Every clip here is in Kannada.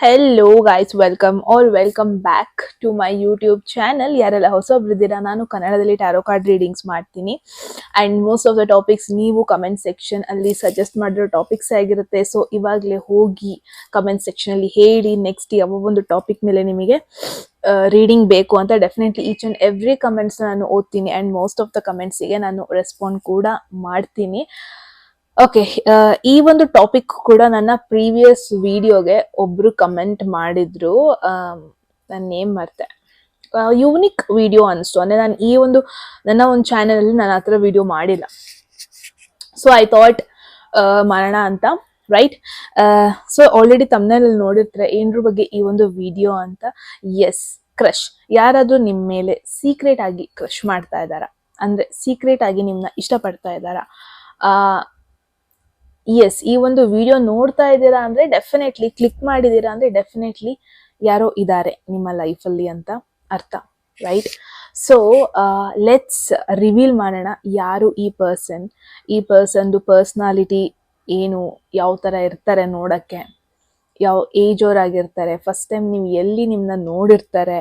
Hello guys, welcome back to my YouTube channel. ಯಾರೆಲ್ಲ ಹೊಸಬ್ರಿದ್ದೀರಾ, ನಾನು ಕನ್ನಡದಲ್ಲಿ ಟ್ಯಾರೋ ಕಾರ್ಡ್ ರೀಡಿಂಗ್ಸ್ ಮಾಡ್ತೀನಿ and most of the topics ನೀವು ಕಮೆಂಟ್ ಸೆಕ್ಷನ್ ಅಲ್ಲಿ ಸಜೆಸ್ಟ್ ಮಾಡಿರೋ ಟಾಪಿಕ್ಸ್ ಆಗಿರುತ್ತೆ. ಸೊ ಇವಾಗಲೇ ಹೋಗಿ ಕಮೆಂಟ್ ಸೆಕ್ಷನಲ್ಲಿ ಹೇಳಿ ನೆಕ್ಸ್ಟ್ ಯಾವ ಒಂದು ಟಾಪಿಕ್ ಮೇಲೆ ನಿಮಗೆ ರೀಡಿಂಗ್ ಬೇಕು ಅಂತ. Definitely each and every comments ನಾನು ಓದ್ತೀನಿ ಆ್ಯಂಡ್ ಮೋಸ್ಟ್ ಆಫ್ ದ ಕಮೆಂಟ್ಸಿಗೆ ನಾನು ರೆಸ್ಪಾಂಡ್ ಕೂಡ ಮಾಡ್ತೀನಿ. ಓಕೆ, ಈ ಒಂದು ಟಾಪಿಕ್ ಕೂಡ ನನ್ನ ಪ್ರೀವಿಯಸ್ ವಿಡಿಯೋಗೆ ಒಬ್ರು ಕಮೆಂಟ್ ಮಾಡಿದ್ರು. ನನ್ನ ನೇಮ್ ಮರ್ತೆ, ಯೂನಿಕ್ ವಿಡಿಯೋ ಅನಿಸ್ತು. ಅಂದರೆ ನಾನು ಈ ಒಂದು ನನ್ನ ಒಂದು ಚಾನಲಲ್ಲಿ ನಾನು ಆ ಥರ ವಿಡಿಯೋ ಮಾಡಿಲ್ಲ. ಸೊ ಐ ಥಾಟ್ ಮಾಡೋಣ ಅಂತ, ರೈಟ್? ಸೊ ಆಲ್ರೆಡಿ ತಮ್ಮನೇಲಿ ನೋಡಿರ್ತಾರೆ ಏನ್ರ ಬಗ್ಗೆ ಈ ಒಂದು ವಿಡಿಯೋ ಅಂತ. Yes, crush. ಯಾರಾದರೂ ನಿಮ್ಮ ಮೇಲೆ ಸೀಕ್ರೆಟ್ ಆಗಿ ಕ್ರಶ್ ಮಾಡ್ತಾ ಇದ್ದಾರಾ, ಅಂದರೆ ಸೀಕ್ರೆಟ್ ಆಗಿ ನಿಮ್ಮನ್ನ ಇಷ್ಟಪಡ್ತಾ ಇದ್ದಾರಾ? ಎಸ್, ಈ ಒಂದು ವಿಡಿಯೋ ನೋಡ್ತಾ ಇದ್ದೀರಾ ಅಂದ್ರೆ ಡೆಫಿನೆಟ್ಲಿ, ಕ್ಲಿಕ್ ಮಾಡಿದೀರಾ ಅಂದ್ರೆ ಡೆಫಿನೆಟ್ಲಿ ಯಾರೋ ಇದ್ದಾರೆ ನಿಮ್ಮ ಲೈಫಲ್ಲಿ ಅಂತ ಅರ್ಥ, ರೈಟ್? ಸೊ ಲೆಟ್ಸ್ ರಿವೀಲ್ ಮಾಡೋಣ ಯಾರು ಈ ಪರ್ಸನ್ದು ಪರ್ಸ್ನಾಲಿಟಿ ಏನು, ಯಾವ ಥರ ಇರ್ತಾರೆ ನೋಡೋಕ್ಕೆ, ಯಾವ ಏಜ್ ಅವರಾಗಿರ್ತಾರೆ, ಫಸ್ಟ್ ಟೈಮ್ ನೀವು ಎಲ್ಲಿ ನಿಮ್ಮನ್ನ ನೋಡಿರ್ತಾರೆ,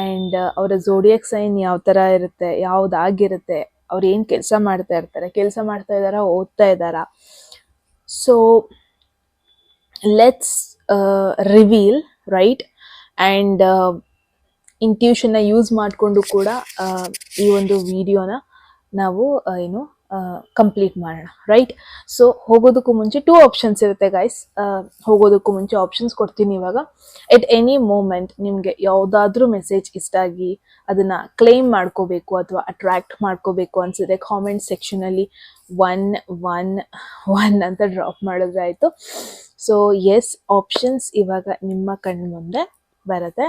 ಆ್ಯಂಡ್ ಅವರ ಝೋಡಿಯಾಕ್ ಸೈನ್ ಯಾವ ಥರ ಇರುತ್ತೆ, ಯಾವುದಾಗಿರುತ್ತೆ, ಅವ್ರು ಏನು ಕೆಲಸ ಮಾಡ್ತಾ ಇರ್ತಾರೆ, ಕೆಲಸ ಮಾಡ್ತಾ ಇದ್ದಾರಾ, ಓದ್ತಾ ಇದ್ದಾರಾ? So let's reveal, right? And ಇಂಟ್ಯೂಷನ್ನ ಯೂಸ್ ಮಾಡಿಕೊಂಡು ಕೂಡ ಈ ಒಂದು ವಿಡಿಯೋನ ನಾವು ಕಂಪ್ಲೀಟ್ ಮಾಡೋಣ, ರೈಟ್? ಸೊ ಹೋಗೋದಕ್ಕೂ ಮುಂಚೆ 2 ಆಪ್ಷನ್ಸ್ ಇರುತ್ತೆ ಗೈಸ್. ಹೋಗೋದಕ್ಕೂ ಮುಂಚೆ ಆಪ್ಷನ್ಸ್ ಕೊಡ್ತೀನಿ ಇವಾಗ. ಎಟ್ ಎನಿ ಮೂಮೆಂಟ್ ನಿಮಗೆ ಯಾವುದಾದ್ರೂ ಮೆಸೇಜ್ ಇಷ್ಟ ಆಗಿ ಅದನ್ನು ಕ್ಲೇಮ್ ಮಾಡ್ಕೋಬೇಕು ಅಥವಾ ಅಟ್ರಾಕ್ಟ್ ಮಾಡ್ಕೋಬೇಕು ಅನಿಸಿದ್ರೆ ಕಾಮೆಂಟ್ ಸೆಕ್ಷನಲ್ಲಿ 111 ಅಂತ ಡ್ರಾಪ್ ಮಾಡಿದ್ರೆ ಆಯಿತು. ಸೊ ಎಸ್, ಆಪ್ಷನ್ಸ್ ಇವಾಗ ನಿಮ್ಮ ಕಣ್ಣು ಮುಂದೆ ಬರುತ್ತೆ.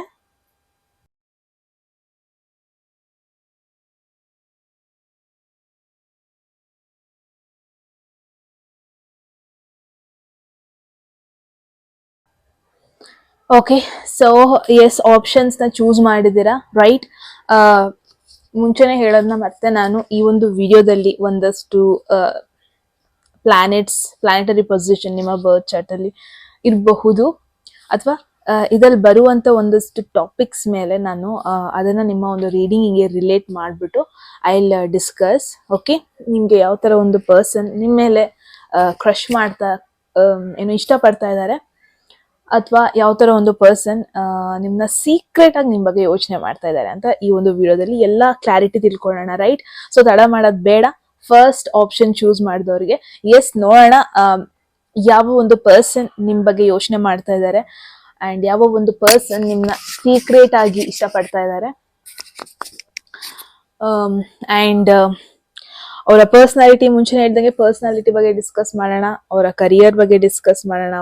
ಓಕೆ, ಸೊ ಎಸ್, ಆಪ್ಷನ್ಸ್ನ ಚೂಸ್ ಮಾಡಿದ್ದೀರಾ, ರೈಟ್? ಮುಂಚೆನೇ ಹೇಳೋದನ್ನ ಮತ್ತೆ ನಾನು ಈ ಒಂದು ವಿಡಿಯೋದಲ್ಲಿ ಒಂದಷ್ಟು ಪ್ಲಾನೆಟರಿ ಪೊಸಿಷನ್ ನಿಮ್ಮ ಬರ್ತ್ ಚಾರ್ಟಲ್ಲಿ ಇರಬಹುದು, ಅಥವಾ ಇದರಲ್ಲಿ ಬರುವಂಥ ಒಂದಷ್ಟು ಟಾಪಿಕ್ಸ್ ಮೇಲೆ ನಾನು ಅದನ್ನು ನಿಮ್ಮ ಒಂದು ರೀಡಿಂಗಿಗೆ ರಿಲೇಟ್ ಮಾಡಿಬಿಟ್ಟು ಐ ವಿಲ್ ಡಿಸ್ಕಸ್. ಓಕೆ, ನಿಮಗೆ ಯಾವ ಥರ ಒಂದು ಪರ್ಸನ್ ನಿಮ್ಮ ಮೇಲೆ ಕ್ರಶ್ ಮಾಡ್ತಾ ಇಷ್ಟಪಡ್ತಾ ಇದ್ದಾರೆ, ಅಥವಾ ಯಾವ ಥರ ಒಂದು ಪರ್ಸನ್ ನಿಮ್ಮನ್ನ ಸೀಕ್ರೆಟ್ ಆಗಿ ನಿಮ್ಮ ಬಗ್ಗೆ ಯೋಚನೆ ಮಾಡ್ತಾ ಇದ್ದಾರೆ ಅಂತ ಈ ಒಂದು ವಿಡಿಯೋದಲ್ಲಿ ಎಲ್ಲ ಕ್ಲಾರಿಟಿ ತಿಳ್ಕೊಳ್ಳೋಣ, ರೈಟ್? ಸೊ ತಡ ಮಾಡೋದು ಬೇಡ. ಫಸ್ಟ್ ಆಪ್ಷನ್ ಚೂಸ್ ಮಾಡಿದವ್ರಿಗೆ ಎಸ್, ನೋಡೋಣ ಯಾವ ಒಂದು ಪರ್ಸನ್ ನಿಮ್ಮ ಬಗ್ಗೆ ಯೋಚನೆ ಮಾಡ್ತಾ ಇದ್ದಾರೆ ಆ್ಯಂಡ್ ಯಾವ ಒಂದು ಪರ್ಸನ್ ನಿಮ್ಮನ್ನ ಸೀಕ್ರೆಟ್ ಆಗಿ ಇಷ್ಟಪಡ್ತಾ ಇದ್ದಾರೆ. ಆ್ಯಂಡ್ ಅವರ ಪರ್ಸ್ನಾಲಿಟಿ, ಮುಂಚೆನೇ ಹೇಳ್ದಂಗೆ ಪರ್ಸ್ನಾಲಿಟಿ ಬಗ್ಗೆ ಡಿಸ್ಕಸ್ ಮಾಡೋಣ, ಅವರ ಕರಿಯರ್ ಬಗ್ಗೆ ಡಿಸ್ಕಸ್ ಮಾಡೋಣ,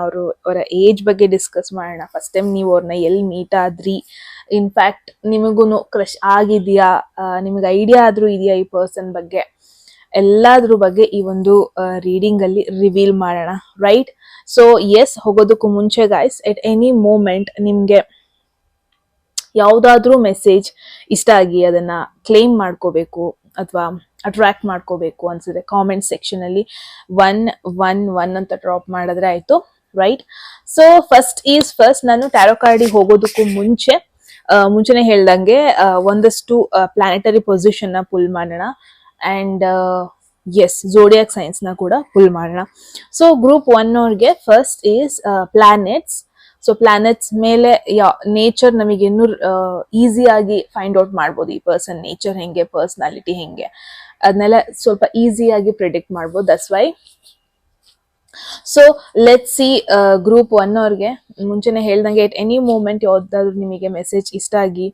ಅವರ ಏಜ್ ಬಗ್ಗೆ ಡಿಸ್ಕಸ್ ಮಾಡೋಣ, ಫಸ್ಟ್ ಟೈಮ್ ನೀವು ಅವ್ರನ್ನ ಎಲ್ಲಿ ಮೀಟ್ ಆದ್ರಿ, ಇನ್ಫ್ಯಾಕ್ಟ್ ನಿಮಗೂ ಕ್ರಶ್ ಆಗಿದೆಯಾ, ನಿಮಗೆ ಐಡಿಯಾ ಆದರೂ ಇದೆಯಾ ಈ ಪರ್ಸನ್ ಬಗ್ಗೆ, ಎಲ್ಲಾದ್ರ ಬಗ್ಗೆ ಈ ಒಂದು ರೀಡಿಂಗಲ್ಲಿ ರಿವೀಲ್ ಮಾಡೋಣ, ರೈಟ್? ಸೊ ಎಸ್, ಹೋಗೋದಕ್ಕೂ ಮುಂಚೆ ಗಾಯ್ಸ್, ಎಟ್ ಎನಿ ಮೂಮೆಂಟ್ ನಿಮಗೆ ಯಾವುದಾದ್ರೂ ಮೆಸೇಜ್ ಇಷ್ಟ ಆಗಿ ಅದನ್ನ ಕ್ಲೇಮ್ ಮಾಡ್ಕೋಬೇಕು ಅಥವಾ ಅಟ್ರಾಕ್ಟ್ ಮಾಡ್ಕೋಬೇಕು ಅನ್ಸಿದ್ರೆ ಕಾಮೆಂಟ್ ಸೆಕ್ಷನಲ್ಲಿ 111 ಅಂತ ಡ್ರಾಪ್ ಮಾಡಿದ್ರೆ ಆಯ್ತು, ರೈಟ್? ಸೊ ಫಸ್ಟ್ ನಾನು ಟ್ಯಾರೋ ಕಾರ್ಡಿಗೆ ಹೋಗೋದಕ್ಕೂ ಮುಂಚೆನೆ ಹೇಳ್ದಂಗೆ ಒಂದಷ್ಟು ಪ್ಲಾನೆಟರಿ ಪೊಸಿಷನ್ ನ ಪುಲ್ ಮಾಡೋಣ ಆ್ಯಂಡ್ ಎಸ್, ಝೋಡಿಯಾಕ್ ಸೈನ್ಸ್ ನ ಕೂಡ ಪುಲ್ ಮಾಡೋಣ. ಸೊ ಗ್ರೂಪ್ 1 ಅವ್ರಿಗೆ first is planets. So planets ಮೇಲೆ ನೇಚರ್ ನಮಗೆ ಇನ್ನೂ ಈಸಿಯಾಗಿ ಫೈಂಡ್ ಔಟ್ ಮಾಡ್ಬೋದು, ಈ ಪರ್ಸನ್ ನೇಚರ್ ಹೆಂಗೆ, ಪರ್ಸ್ನಾಲಿಟಿ ಹೆಂಗೆ, ಅದನ್ನೆಲ್ಲ ಸ್ವಲ್ಪ ಈಸಿಯಾಗಿ ಪ್ರಿಡಿಕ್ಟ್ ಮಾಡ್ಬೋದು. That's why. So let's see, group 1 ಅವ್ರಿಗೆ ಮುಂಚೆನೆ ಹೇಳ್ದಂಗೆ ಎಟ್ ಎನಿ ಮೂಮೆಂಟ್ ಯಾವ್ದಾದ್ರು ನಿಮಗೆ ಮೆಸೇಜ್ ಇಷ್ಟ ಆಗಿ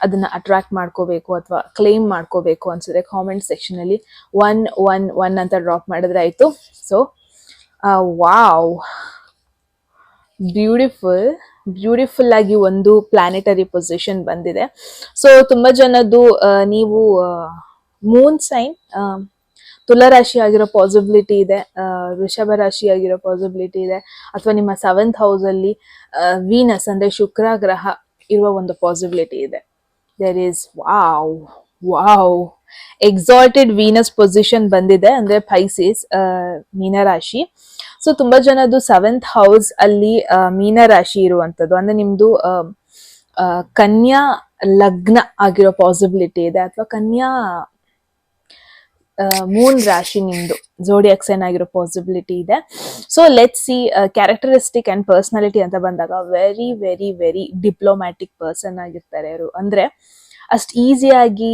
ಅದನ್ನ ಅಟ್ರಾಕ್ಟ್ ಮಾಡ್ಕೋಬೇಕು ಅಥವಾ ಕ್ಲೇಮ್ ಮಾಡ್ಕೋಬೇಕು ಅನ್ಸಿದ್ರೆ ಕಾಮೆಂಟ್ ಸೆಕ್ಷನಲ್ಲಿ 111 ಅಂತ ಡ್ರಾಪ್ ಮಾಡಿದ್ರೆ ಆಯ್ತು. ಸೊ ವಾವ್, ಬ್ಯೂಟಿಫುಲ್ ಆಗಿ ಒಂದು ಪ್ಲಾನೆಟರಿ ಪೊಸಿಷನ್ ಬಂದಿದೆ. ಸೊ ತುಂಬಾ ಜನದ್ದು ನೀವು ಮೂನ್ ಸೈನ್ ತುಲಾ ರಾಶಿ ಆಗಿರೋ ಪಾಸಿಬಿಲಿಟಿ ಇದೆ, ವೃಷಭ ರಾಶಿ ಆಗಿರೋ ಪಾಸಿಬಿಲಿಟಿ ಇದೆ, ಅಥವಾ ನಿಮ್ಮ 7th ಹೌಸ್ ಅಲ್ಲಿ ವೀನಸ್ ಅಂದ್ರೆ ಶುಕ್ರ ಗ್ರಹ ಇರುವ ಒಂದು ಪಾಸಿಬಿಲಿಟಿ ಇದೆ. There is wow exalted Venus position ಬಂದಿದೆ, ಅಂದ್ರೆ ಪೈಸಿಸ್, ಮೀನರಾಶಿ. ಸೊ ತುಂಬಾ ಜನದ್ದು 7th ಹೌಸ್ ಅಲ್ಲಿ ಮೀನರಾಶಿ ಇರುವಂತದ್ದು, ಅಂದ್ರೆ ನಿಮ್ದು ಕನ್ಯಾ ಲಗ್ನ ಆಗಿರೋ ಪಾಸಿಬಿಲಿಟಿ ಇದೆ, ಅಥವಾ ಕನ್ಯಾ ಮೂನ್ ರಾಶಿ ನಿಮ್ದು ಜೋಡಿಯಾಕ್ ಸೈನ್ ಆಗಿರೋ ಪಾಸಿಬಿಲಿಟಿ ಇದೆ. So let see characteristic and personality ಅಂತ ಬಂದಾಗ very very very diplomatic person ಆಗಿರ್ತಾರೆ ಇವರು. ಅಂದ್ರೆ ಅಷ್ಟು ಈಸಿಯಾಗಿ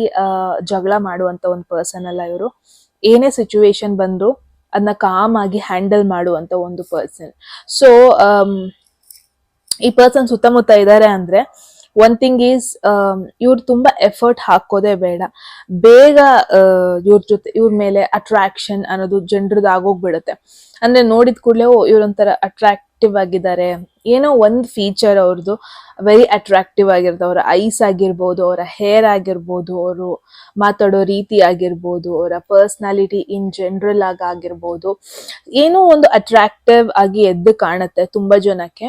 ಜಗಳ ಮಾಡುವಂತ ಒಂದು ಪರ್ಸನ್ ಅಲ್ಲ ಇವರು. ಏನೇ ಸಿಚುವೇಶನ್ ಬಂದ್ರು ಅದನ್ನ ಕಾಮ್ ಆಗಿ ಹ್ಯಾಂಡಲ್ ಮಾಡುವಂತ ಒಂದು ಪರ್ಸನ್. ಸೊ ಈ ಪರ್ಸನ್ ಸುತ್ತಮುತ್ತ ಇದ್ದಾರೆ ಅಂದ್ರೆ ಒನ್ ಥಿಂಗ್ ಈಸ್, ಇವ್ರು ತುಂಬಾ ಎಫರ್ಟ್ ಹಾಕೋದೇ ಬೇಡ, ಬೇಗ ಇವ್ರ ಮೇಲೆ ಅಟ್ರಾಕ್ಷನ್ ಅನ್ನೋದು ಜನರದ್ದು ಆಗೋಗ್ಬಿಡುತ್ತೆ. ಅಂದ್ರೆ ನೋಡಿದ ಕೂಡಲೇ ಇವ್ರೊಂಥರ ಅಟ್ರಾಕ್ಟಿವ್ ಆಗಿದ್ದಾರೆ, ಏನೋ ಒಂದು ಫೀಚರ್ ಅವ್ರದ್ದು ವೆರಿ ಅಟ್ರಾಕ್ಟಿವ್ ಆಗಿರುತ್ತೆ. ಅವರ ಐಸ್ ಆಗಿರ್ಬೋದು, ಅವರ ಹೇರ್ ಆಗಿರ್ಬೋದು, ಅವರು ಮಾತಾಡೋ ರೀತಿ ಆಗಿರ್ಬೋದು, ಅವರ ಪರ್ಸ್ನಾಲಿಟಿ ಇನ್ ಜನರಲ್ ಆಗಿರ್ಬೋದು, ಏನೋ ಒಂದು ಅಟ್ರಾಕ್ಟಿವ್ ಆಗಿ ಎದ್ದು ಕಾಣುತ್ತೆ ತುಂಬಾ ಜನಕ್ಕೆ.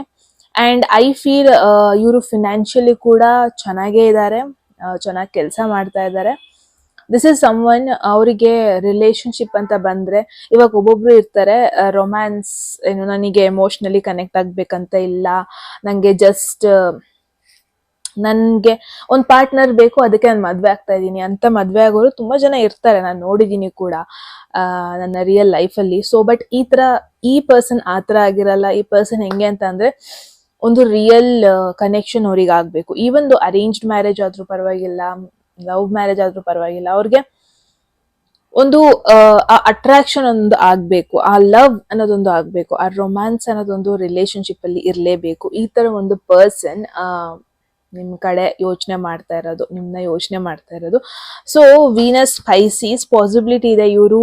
ಅಂಡ್ ಐ ಫೀಲ್ ಇವರು ಫಿನಾನ್ಷಿಯಲಿ ಕೂಡ ಚೆನ್ನಾಗೇ ಇದ್ದಾರೆ, ಚೆನ್ನಾಗಿ ಕೆಲಸ ಮಾಡ್ತಾ ಇದ್ದಾರೆ. This is someone. ಅವರಿಗೆ ರಿಲೇಶನ್ಶಿಪ್ ಅಂತ ಬಂದ್ರೆ, ಇವಾಗ ಒಬ್ಬೊಬ್ರು ಇರ್ತಾರೆ ರೊಮ್ಯಾನ್ಸ್ ಏನು, ನನಗೆ ಎಮೋಷನಲಿ ಕನೆಕ್ಟ್ ಆಗ್ಬೇಕಂತ ಇಲ್ಲ, ನಂಗೆ ಜಸ್ಟ್ ನನ್ಗೆ ಒಂದು ಪಾರ್ಟ್ನರ್ ಬೇಕು, ಅದಕ್ಕೆ ನಾನು ಮದ್ವೆ ಆಗ್ತಾ ಇದ್ದೀನಿ ಅಂತ ಮದ್ವೆ ಆಗೋರು ತುಂಬಾ ಜನ ಇರ್ತಾರೆ, ನಾನು ನೋಡಿದೀನಿ ಕೂಡ ನನ್ನ ರಿಯಲ್ ಲೈಫಲ್ಲಿ. ಸೊ ಬಟ್ ಈ ಪರ್ಸನ್ ಆ ಥರ ಆಗಿರಲ್ಲ. ಈ ಪರ್ಸನ್ ಹೆಂಗೆ ಅಂತ ಅಂದ್ರೆ, ಒಂದು ರಿಯಲ್ ಕನೆಕ್ಷನ್ ಅವ್ರಿಗೆ ಆಗ್ಬೇಕು. ಈವನ್ ಅರೇಂಜ್ಡ್ ಮ್ಯಾರೇಜ್ ಆದ್ರೂ ಪರವಾಗಿಲ್ಲ, ಲವ್ ಮ್ಯಾರೇಜ್ ಆದ್ರೂ ಪರವಾಗಿಲ್ಲ, ಅವ್ರಿಗೆ ಒಂದು ಆ ಅಟ್ರಾಕ್ಷನ್ ಒಂದು ಆಗ್ಬೇಕು, ಆ ಲವ್ ಅನ್ನೋದೊಂದು ಆಗ್ಬೇಕು, ಆ ರೊಮ್ಯಾನ್ಸ್ ಅನ್ನೋದೊಂದು ರಿಲೇಶನ್ಶಿಪ್ ಅಲ್ಲಿ ಇರ್ಲೇಬೇಕು. ಈ ತರ ಒಂದು ಪರ್ಸನ್ ನಿಮ್ ಕಡೆ ಯೋಚನೆ ಮಾಡ್ತಾ ಇರೋದು, ನಿಮ್ನ ಯೋಚನೆ ಮಾಡ್ತಾ ಇರೋದು. ಸೊ ವೀನಸ್ ಪೈಸಿಸ್ ಪಾಸಿಬಿಲಿಟಿ ಇದೆ. ಇವರು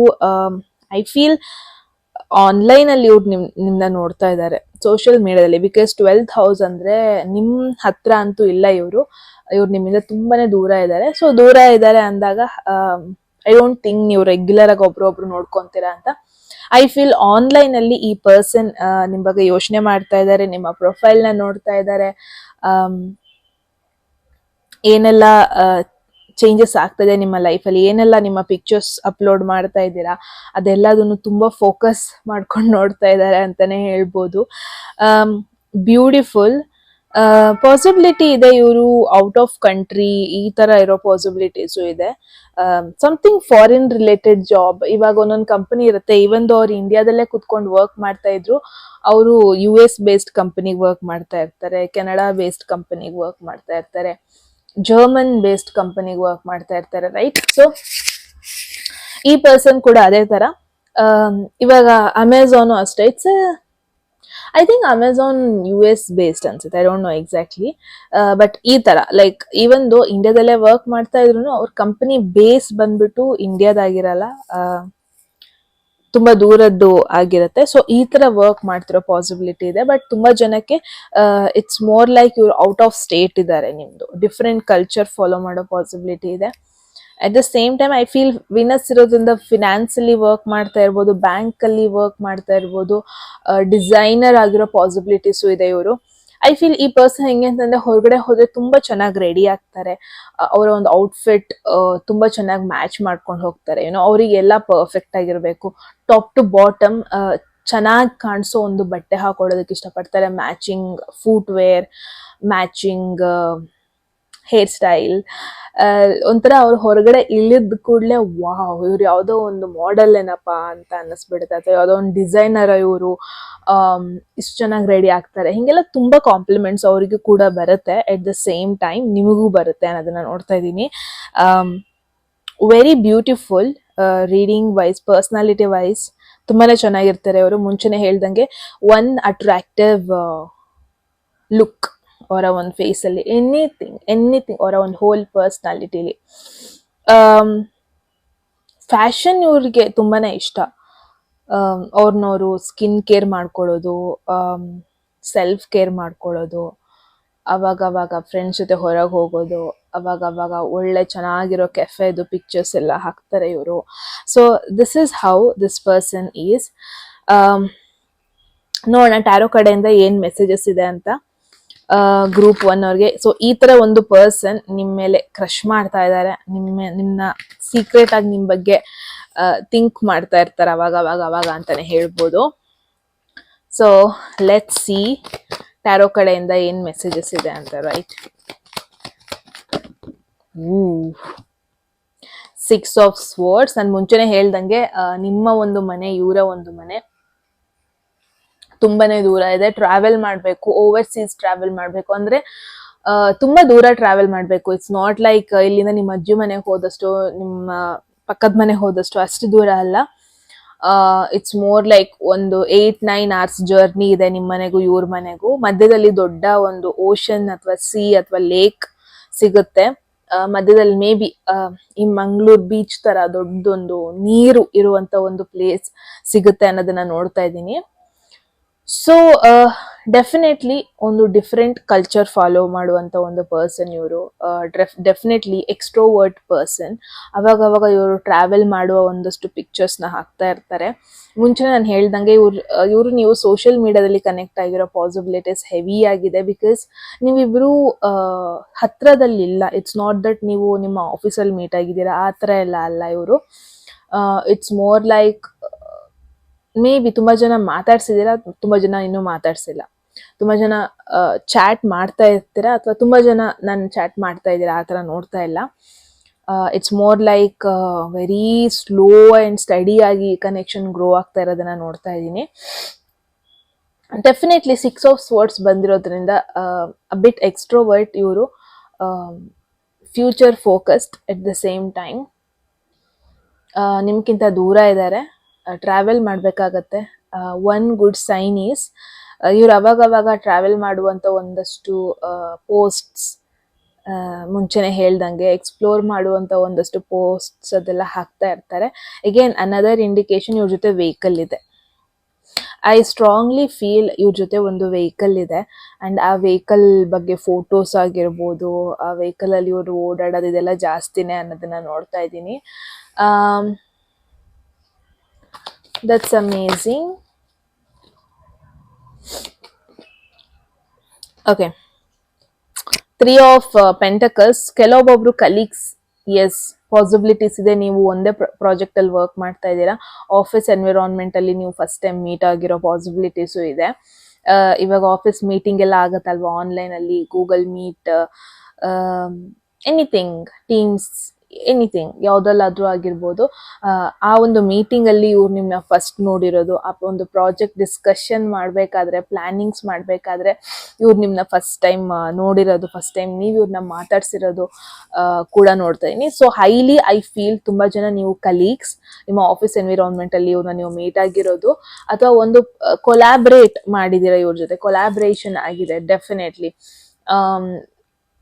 ಐ ಫೀಲ್ ಆನ್ಲೈನ್ ಅಲ್ಲಿ ಇವ್ರು ನಿಮ್ನ ನೋಡ್ತಾ ಇದ್ದಾರೆ, ಸೋಷಿಯಲ್ ಮೀಡಿಯಾದಲ್ಲಿ. ಬಿಕಾಸ್ 12th ಹೌಸ್ ಅಂದ್ರೆ ನಿಮ್ ಹತ್ರ ಅಂತೂ ಇಲ್ಲ ಇವ್ರು ನಿಮ್ಮಿಂದ ತುಂಬಾನೇ ದೂರ ಇದ್ದಾರೆ. ಸೊ ದೂರ ಇದ್ದಾರೆ ಅಂದಾಗ ಐ ಡೋಂಟ್ ಥಿಂಕ್ ನೀವು ರೆಗ್ಯುಲರ್ ಆಗಿ ಒಬ್ರೊಬ್ರು ನೋಡ್ಕೊಂತೀರಾ ಅಂತ. ಐ ಫೀಲ್ ಆನ್ಲೈನ್ ಅಲ್ಲಿ ಈ ಪರ್ಸನ್ ನಿಮ್ ಬಗ್ಗೆ ಯೋಚನೆ ಮಾಡ್ತಾ ಇದ್ದಾರೆ, ನಿಮ್ಮ ಪ್ರೊಫೈಲ್ ನ ನೋಡ್ತಾ ಇದ್ದಾರೆ, ಏನೆಲ್ಲ ಚೇಂಜಸ್ ಆಗ್ತದೆ ನಿಮ್ಮ ಲೈಫಲ್ಲಿ, ಏನೆಲ್ಲ ನಿಮ್ಮ ಪಿಕ್ಚರ್ಸ್ ಅಪ್ಲೋಡ್ ಮಾಡ್ತಾ ಇದ್ದೀರಾ ಅದೆಲ್ಲದನ್ನು ತುಂಬಾ ಫೋಕಸ್ ಮಾಡ್ಕೊಂಡು ನೋಡ್ತಾ ಇದ್ದಾರೆ ಅಂತಾನೆ ಹೇಳ್ಬೋದು. ಬ್ಯೂಟಿಫುಲ್ ಪಾಸಿಬಿಲಿಟಿ ಇದೆ. ಇವರು ಔಟ್ ಆಫ್ ಕಂಟ್ರಿ ಈ ತರ ಇರೋ ಪಾಸಿಬಿಲಿಟೀಸು ಇದೆ. Something foreign related job. ಇವಾಗ ಒಂದೊಂದು ಕಂಪನಿ ಇರುತ್ತೆ, ಈವನ್ ಅವ್ರು ಇಂಡಿಯಾದಲ್ಲೇ ಕುತ್ಕೊಂಡು ವರ್ಕ್ ಮಾಡ್ತಾ ಇದ್ರು, ಅವರು US ಬೇಸ್ಡ್ ಕಂಪನಿಗೆ ವರ್ಕ್ ಮಾಡ್ತಾ ಇರ್ತಾರೆ, ಕೆನಡಾ ಬೇಸ್ಡ್ ಕಂಪನಿಗೆ ವರ್ಕ್ ಮಾಡ್ತಾ ಇರ್ತಾರೆ, ಜರ್ಮನ್ ಬೇಸ್ಡ್ ಕಂಪನಿಗೆ ವರ್ಕ್ ಮಾಡ್ತಾ ಇರ್ತಾರೆ, ರೈಟ್? ಸೊ ಈ ಪರ್ಸನ್ ಕೂಡ ಅದೇ ತರ. ಇವಾಗ ಅಮೆಝಾನ್ ಅಷ್ಟೇ, it's I think Amazon US based ಅನ್ಸುತ್ತೆ, I don't know exactly. But ಈ ತರ ಲೈಕ್ ಈವನ್ ದೋ ಇಂಡಿಯಾದಲ್ಲೇ ವರ್ಕ್ ಮಾಡ್ತಾ ಇದ್ರು, ಅವ್ರ ಕಂಪನಿ ಬೇಸ್ ಬಂದ್ಬಿಟ್ಟು ಇಂಡಿಯಾದಾಗಿರಲ್ಲ, ತುಂಬಾ ದೂರದ್ದು ಆಗಿರುತ್ತೆ. ಸೊ ಈ ತರ ವರ್ಕ್ ಮಾಡ್ತಿರೋ ಪಾಸಿಬಿಲಿಟಿ ಇದೆ. ಬಟ್ ತುಂಬಾ ಜನಕ್ಕೆ ಇಟ್ಸ್ ಮೋರ್ ಲೈಕ್ ಇವ್ರು ಔಟ್ ಆಫ್ ಸ್ಟೇಟ್ ಇದ್ದಾರೆ, ನಿಮ್ದು ಡಿಫ್ರೆಂಟ್ ಕಲ್ಚರ್ ಫಾಲೋ ಮಾಡೋ ಪಾಸಿಬಿಲಿಟಿ ಇದೆ. At the same time I feel Venus ಇರೋದ್ರಿಂದ ಫಿನಾನ್ಸಲ್ಲಿ ವರ್ಕ್ ಮಾಡ್ತಾ ಇರ್ಬೋದು, ಬ್ಯಾಂಕ್ ಅಲ್ಲಿ ವರ್ಕ್ ಮಾಡ್ತಾ ಇರ್ಬೋದು, ಡಿಸೈನರ್ ಆಗಿರೋ ಪಾಸಿಬಿಲಿಟೀಸು ಇದೆ ಇವರು. ಐ ಫೀಲ್ ಈ ಪರ್ಸನ್ ಹೆಂಗೆ ಅಂತಂದ್ರೆ, ಹೊರಗಡೆ ಹೋದ್ರೆ ತುಂಬಾ ಚೆನ್ನಾಗಿ ರೆಡಿ ಆಗ್ತಾರೆ, ಅವರ ಒಂದು ಔಟ್ಫಿಟ್ ತುಂಬಾ ಚೆನ್ನಾಗಿ ಮ್ಯಾಚ್ ಮಾಡ್ಕೊಂಡು ಹೋಗ್ತಾರೆ. ಏನೋ ಅವರಿಗೆಲ್ಲ ಪರ್ಫೆಕ್ಟ್ ಆಗಿರ್ಬೇಕು, ಟಾಪ್ ಟು ಬಾಟಮ್ ಚೆನ್ನಾಗಿ ಕಾಣಿಸೋ ಒಂದು ಬಟ್ಟೆ ಹಾಕೊಳ್ಳೋದಕ್ಕೆ ಇಷ್ಟಪಡ್ತಾರೆ, matching footwear, matching hair style. ಒಂಥರ ಅವ್ರು ಹೊರಗಡೆ ಇಳಿದ ಕೂಡಲೇ ವಾವ್, ಇವ್ರು ಯಾವುದೋ ಒಂದು ಮಾಡೆಲ್ ಏನಪ್ಪಾ ಅಂತ ಅನ್ನಿಸ್ಬಿಡುತ್ತೆ, ಅಥವಾ ಯಾವುದೋ ಒಂದು ಡಿಸೈನರ್ ಇವರು ಇಷ್ಟು ಚೆನ್ನಾಗಿ ರೆಡಿ ಆಗ್ತಾರೆ, ಹಿಂಗೆಲ್ಲ ತುಂಬಾ ಕಾಂಪ್ಲಿಮೆಂಟ್ಸ್ ಅವರಿಗೂ ಕೂಡ ಬರುತ್ತೆ. ಎಟ್ ದ ಸೇಮ್ ಟೈಮ್ ನಿಮಗೂ ಬರುತ್ತೆ ಅನ್ನೋದನ್ನ ನೋಡ್ತಾ ಇದ್ದೀನಿ. Very beautiful reading wise, personality wise ತುಂಬಾನೇ ಚೆನ್ನಾಗಿರ್ತಾರೆ ಅವರು. ಮುಂಚೆನೆ ಹೇಳ್ದಂಗೆ ಒನ್ ಅಟ್ರಾಕ್ಟಿವ್ ಲುಕ್ ಅವರ ಒಂದು ಫೇಸ್ ಅಲ್ಲಿ, ಎನಿಥಿಂಗ್ ಅವರ ಒಂದು ಹೋಲ್ ಪರ್ಸ್ನಾಲಿಟಿಲಿ. ಫ್ಯಾಷನ್ ಇವ್ರಿಗೆ ತುಂಬಾನೇ ಇಷ್ಟ. ಅವ್ರನ್ನವರು ಸ್ಕಿನ್ ಕೇರ್ ಮಾಡ್ಕೊಳ್ಳೋದು, ಸೆಲ್ಫ್ ಕೇರ್ ಮಾಡ್ಕೊಳ್ಳೋದು, ಅವಾಗವಾಗ ಫ್ರೆಂಡ್ಸ್ ಜೊತೆ ಹೊರಗೆ ಹೋಗೋದು, ಅವಾಗವಾಗ ಒಳ್ಳೆ ಚೆನ್ನಾಗಿರೋ ಕೆಫೆದು ಪಿಕ್ಚರ್ಸ್ ಎಲ್ಲ ಹಾಕ್ತಾರೆ ಇವರು. So this is how this person is. ನೋಡೋಣ ಟ್ಯಾರೋ ಕಡೆಯಿಂದ ಏನ್ ಮೆಸೇಜಸ್ ಇದೆ ಅಂತ. ಗ್ರೂಪ್ 1 ಅವ್ರಿಗೆ. ಸೊ ಈ ತರ ಒಂದು ಪರ್ಸನ್ ನಿಮ್ಮ ಮೇಲೆ ಕ್ರಶ್ ಮಾಡ್ತಾ ಇದ್ದಾರೆ, ನಿಮ್ನ ಸೀಕ್ರೆಟ್ ಆಗಿ ನಿಮ್ ಬಗ್ಗೆ ಥಿಂಕ್ ಮಾಡ್ತಾ ಇರ್ತಾರೆ ಅವಾಗ ಅವಾಗ ಅವಾಗ ಅಂತಾನೆ ಹೇಳ್ಬೋದು. ಸೊ ಲೆಟ್ಸ್ ಸಿ ಟ್ಯಾರೋ ಕಡೆಯಿಂದ ಏನ್ ಮೆಸೇಜಸ್ ಇದೆ ಅಂತ. Right, 6 of swords. ನಾನು ಮುಂಚೆನೆ ಹೇಳ್ದಂಗೆ ನಿಮ್ಮ ಒಂದು ಮನೆ, ಇವರ ಒಂದು ಮನೆ ತುಂಬಾನೇ ದೂರ ಇದೆ. ಟ್ರಾವೆಲ್ ಮಾಡ್ಬೇಕು, ಓವರ್ಸೀಸ್ ಟ್ರಾವೆಲ್ ಮಾಡ್ಬೇಕು ಅಂದ್ರೆ ತುಂಬಾ ದೂರ ಟ್ರಾವೆಲ್ ಮಾಡ್ಬೇಕು. ಇಟ್ಸ್ ನಾಟ್ ಲೈಕ್ ಇಲ್ಲಿಂದ ನಿಮ್ಮ ಅಜ್ಜಿ ಮನೆಗೆ ಹೋದಷ್ಟು, ನಿಮ್ಮ ಪಕ್ಕದ ಮನೆಗೆ ಹೋದಷ್ಟು ಅಷ್ಟು ದೂರ ಅಲ್ಲ. ಇಟ್ಸ್ ಮೋರ್ ಲೈಕ್ ಒಂದು 8-9 hours ಜರ್ನಿ ಇದೆ ನಿಮ್ಮ ಮನೆಗೂ ಇವ್ರ ಮನೆಗೂ. ಮಧ್ಯದಲ್ಲಿ ದೊಡ್ಡ ಒಂದು ಓಷನ್ ಅಥವಾ ಸಿ ಅಥವಾ ಲೇಕ್ ಸಿಗುತ್ತೆ. ಮಧ್ಯದಲ್ಲಿ ಮೇ ಬಿ ಈ ಮಂಗಳೂರು ಬೀಚ್ ತರ ದೊಡ್ಡದೊಂದು ನೀರು ಇರುವಂತ ಒಂದು ಪ್ಲೇಸ್ ಸಿಗುತ್ತೆ ಅನ್ನೋದನ್ನ ನೋಡ್ತಾ ಇದ್ದೀನಿ. ಸೊ ಡೆಫಿನೆಟ್ಲಿ ಒಂದು ಡಿಫ್ರೆಂಟ್ ಕಲ್ಚರ್ ಫಾಲೋ ಮಾಡುವಂತ ಒಂದು ಪರ್ಸನ್ ಇವರು. Definitely extrovert person. ಅವಾಗ ಇವರು ಟ್ರಾವೆಲ್ ಮಾಡುವ ಒಂದಷ್ಟು ಪಿಕ್ಚರ್ಸ್ ನ ಹಾಕ್ತಾ ಇರ್ತಾರೆ. ಮುಂಚೆ ನಾನು ಹೇಳ್ದಂಗೆ ಇವರು ನೀವು ಸೋಷಿಯಲ್ ಮೀಡಿಯಾದಲ್ಲಿ ಕನೆಕ್ಟ್ ಆಗಿರೋ ಪಾಸಿಬಿಲಿಟೀಸ್ ಹೆವಿ ಆಗಿದೆ. ಬಿಕಾಸ್ ನೀವಿಬ್ರು ಹತ್ರದಲ್ಲಿಲ್ಲ. ಇಟ್ಸ್ ನಾಟ್ ದಟ್ ನೀವು ನಿಮ್ಮ ಆಫೀಸಲ್ಲಿ ಮೀಟ್ ಆಗಿದ್ದೀರಾ, ಆ ಥರ ಎಲ್ಲ ಅಲ್ಲ ಇವರು. It's more like may be ತುಂಬಾ ಜನ ಮಾತಾಡ್ಸಿದ್ದೀರಾ, ತುಂಬಾ ಜನ ಇನ್ನೂ ಮಾತಾಡ್ಸಿಲ್ಲ. ತುಂಬಾ ಜನ ಚಾಟ್ ಮಾಡ್ತಾ ಇರ್ತೀರಾ, ಅಥವಾ ತುಂಬಾ ಜನ ನಾನು ಚಾಟ್ ಮಾಡ್ತಾ ಇದ್ದೀರಾ ಆ ಥರ ನೋಡ್ತಾ ಇಲ್ಲ. It's more like very slow and steady ಆಗಿ ಕನೆಕ್ಷನ್ ಗ್ರೋ ಆಗ್ತಾ ಇರೋದನ್ನ ನೋಡ್ತಾ ಇದ್ದೀನಿ. ಡೆಫಿನೆಟ್ಲಿ 6 ಆಫ್ ಸ್ವರ್ಡ್ಸ್ ಬಂದಿರೋದ್ರಿಂದ ಬಿಟ್ ಎಕ್ಸ್ಟ್ರೋವರ್ಟ್ ಇವರು, future focused at the same time. ನಿಮ್ಗಿಂತ ದೂರ ಇದ್ದಾರೆ, ಟ್ರಾವೆಲ್ ಮಾಡಬೇಕಾಗತ್ತೆ. ಒನ್ ಗುಡ್ ಸೈನ್ ಈಸ್ ಇವ್ರು ಅವಾಗ ಟ್ರಾವೆಲ್ ಮಾಡುವಂಥ ಒಂದಷ್ಟು ಪೋಸ್ಟ್ಸ್, ಮುಂಚೆನೆ ಹೇಳ್ದಂಗೆ ಎಕ್ಸ್ಪ್ಲೋರ್ ಮಾಡುವಂಥ ಒಂದಷ್ಟು ಪೋಸ್ಟ್ಸ್ ಅದೆಲ್ಲ ಹಾಕ್ತಾ ಇರ್ತಾರೆ. ಅಗೇನ್ ಅನದರ್ ಇಂಡಿಕೇಶನ್ ಇವ್ರ ಜೊತೆ ವೆಹಿಕಲ್ ಇದೆ. ಐ ಸ್ಟ್ರಾಂಗ್ಲಿ ಫೀಲ್ ಇವ್ರ ಜೊತೆ ಒಂದು ವೆಹಿಕಲ್ ಇದೆ. ಆ್ಯಂಡ್ ಆ ವೆಹಿಕಲ್ ಬಗ್ಗೆ ಫೋಟೋಸ್ ಆಗಿರ್ಬೋದು, ಆ ವೆಹಿಕಲಲ್ಲಿ ಇವರು ಓಡಾಡೋದು ಇದೆಲ್ಲ ಜಾಸ್ತಿನೇ ಅನ್ನೋದನ್ನ ನೋಡ್ತಾ ಇದ್ದೀನಿ. That's amazing. Okay. 3 of Pentacles. ಕೆಲವೊಬ್ಬೊಬ್ರು ಕಲೀಗ್ಸ್, ಎಸ್ ಪಾಸಿಬಿಲಿಟೀಸ್ ಇದೆ. ನೀವು ಒಂದೇ ಪ್ರಾಜೆಕ್ಟ್ ಅಲ್ಲಿ ವರ್ಕ್ ಮಾಡ್ತಾ ಇದ್ದೀರಾ, ಆಫೀಸ್ ಎನ್ವಿರಾನ್ಮೆಂಟ್ ಅಲ್ಲಿ ನೀವು ಫಸ್ಟ್ ಟೈಮ್ ಮೀಟ್ ಆಗಿರೋ ಪಾಸಿಬಿಲಿಟೀಸು ಇದೆ. ಇವಾಗ ಆಫೀಸ್ ಮೀಟಿಂಗ್ ಎಲ್ಲ ಆಗತ್ತಲ್ವಾ ಆನ್ಲೈನ್ ಅಲ್ಲಿ, Google Meet, anything, Teams, anything ಯಾವ್ದಲ್ಲಾದ್ರೂ ಆಗಿರ್ಬೋದು. ಆ ಒಂದು ಮೀಟಿಂಗ್ ಅಲ್ಲಿ ಇವ್ರು ನಿಮ್ನ ಫಸ್ಟ್ ನೋಡಿರೋದು, ಆ ಒಂದು ಪ್ರಾಜೆಕ್ಟ್ ಡಿಸ್ಕಷನ್ ಮಾಡ್ಬೇಕಾದ್ರೆ, ಪ್ಲಾನಿಂಗ್ಸ್ ಮಾಡ್ಬೇಕಾದ್ರೆ ಇವ್ರು ನಿಮ್ನ ಫಸ್ಟ್ ಟೈಮ್ ನೋಡಿರೋದು, ಫಸ್ಟ್ ಟೈಮ್ ನೀವು ಇವ್ರನ್ನ ಮಾತಾಡ್ಸಿರೋದು ಕೂಡ ನೋಡ್ತಾ ಇದೀನಿ. ಸೊ ಹೈಲಿ ಐ ಫೀಲ್ ತುಂಬಾ ಜನ ನೀವು ಕಲೀಗ್ಸ್, ನಿಮ್ಮ ಆಫೀಸ್ ಎನ್ವಿರಾನ್ಮೆಂಟ್ ಅಲ್ಲಿ ಇವ್ರನ್ನ ನೀವು ಮೀಟ್ ಆಗಿರೋದು, ಅಥವಾ ಒಂದು ಕೊಲಾಬ್ರೇಟ್ ಮಾಡಿದಿರ ಇವ್ರ ಜೊತೆ, ಕೊಲಾಬ್ರೇಷನ್ ಆಗಿದೆ ಡೆಫಿನೆಟ್ಲಿ.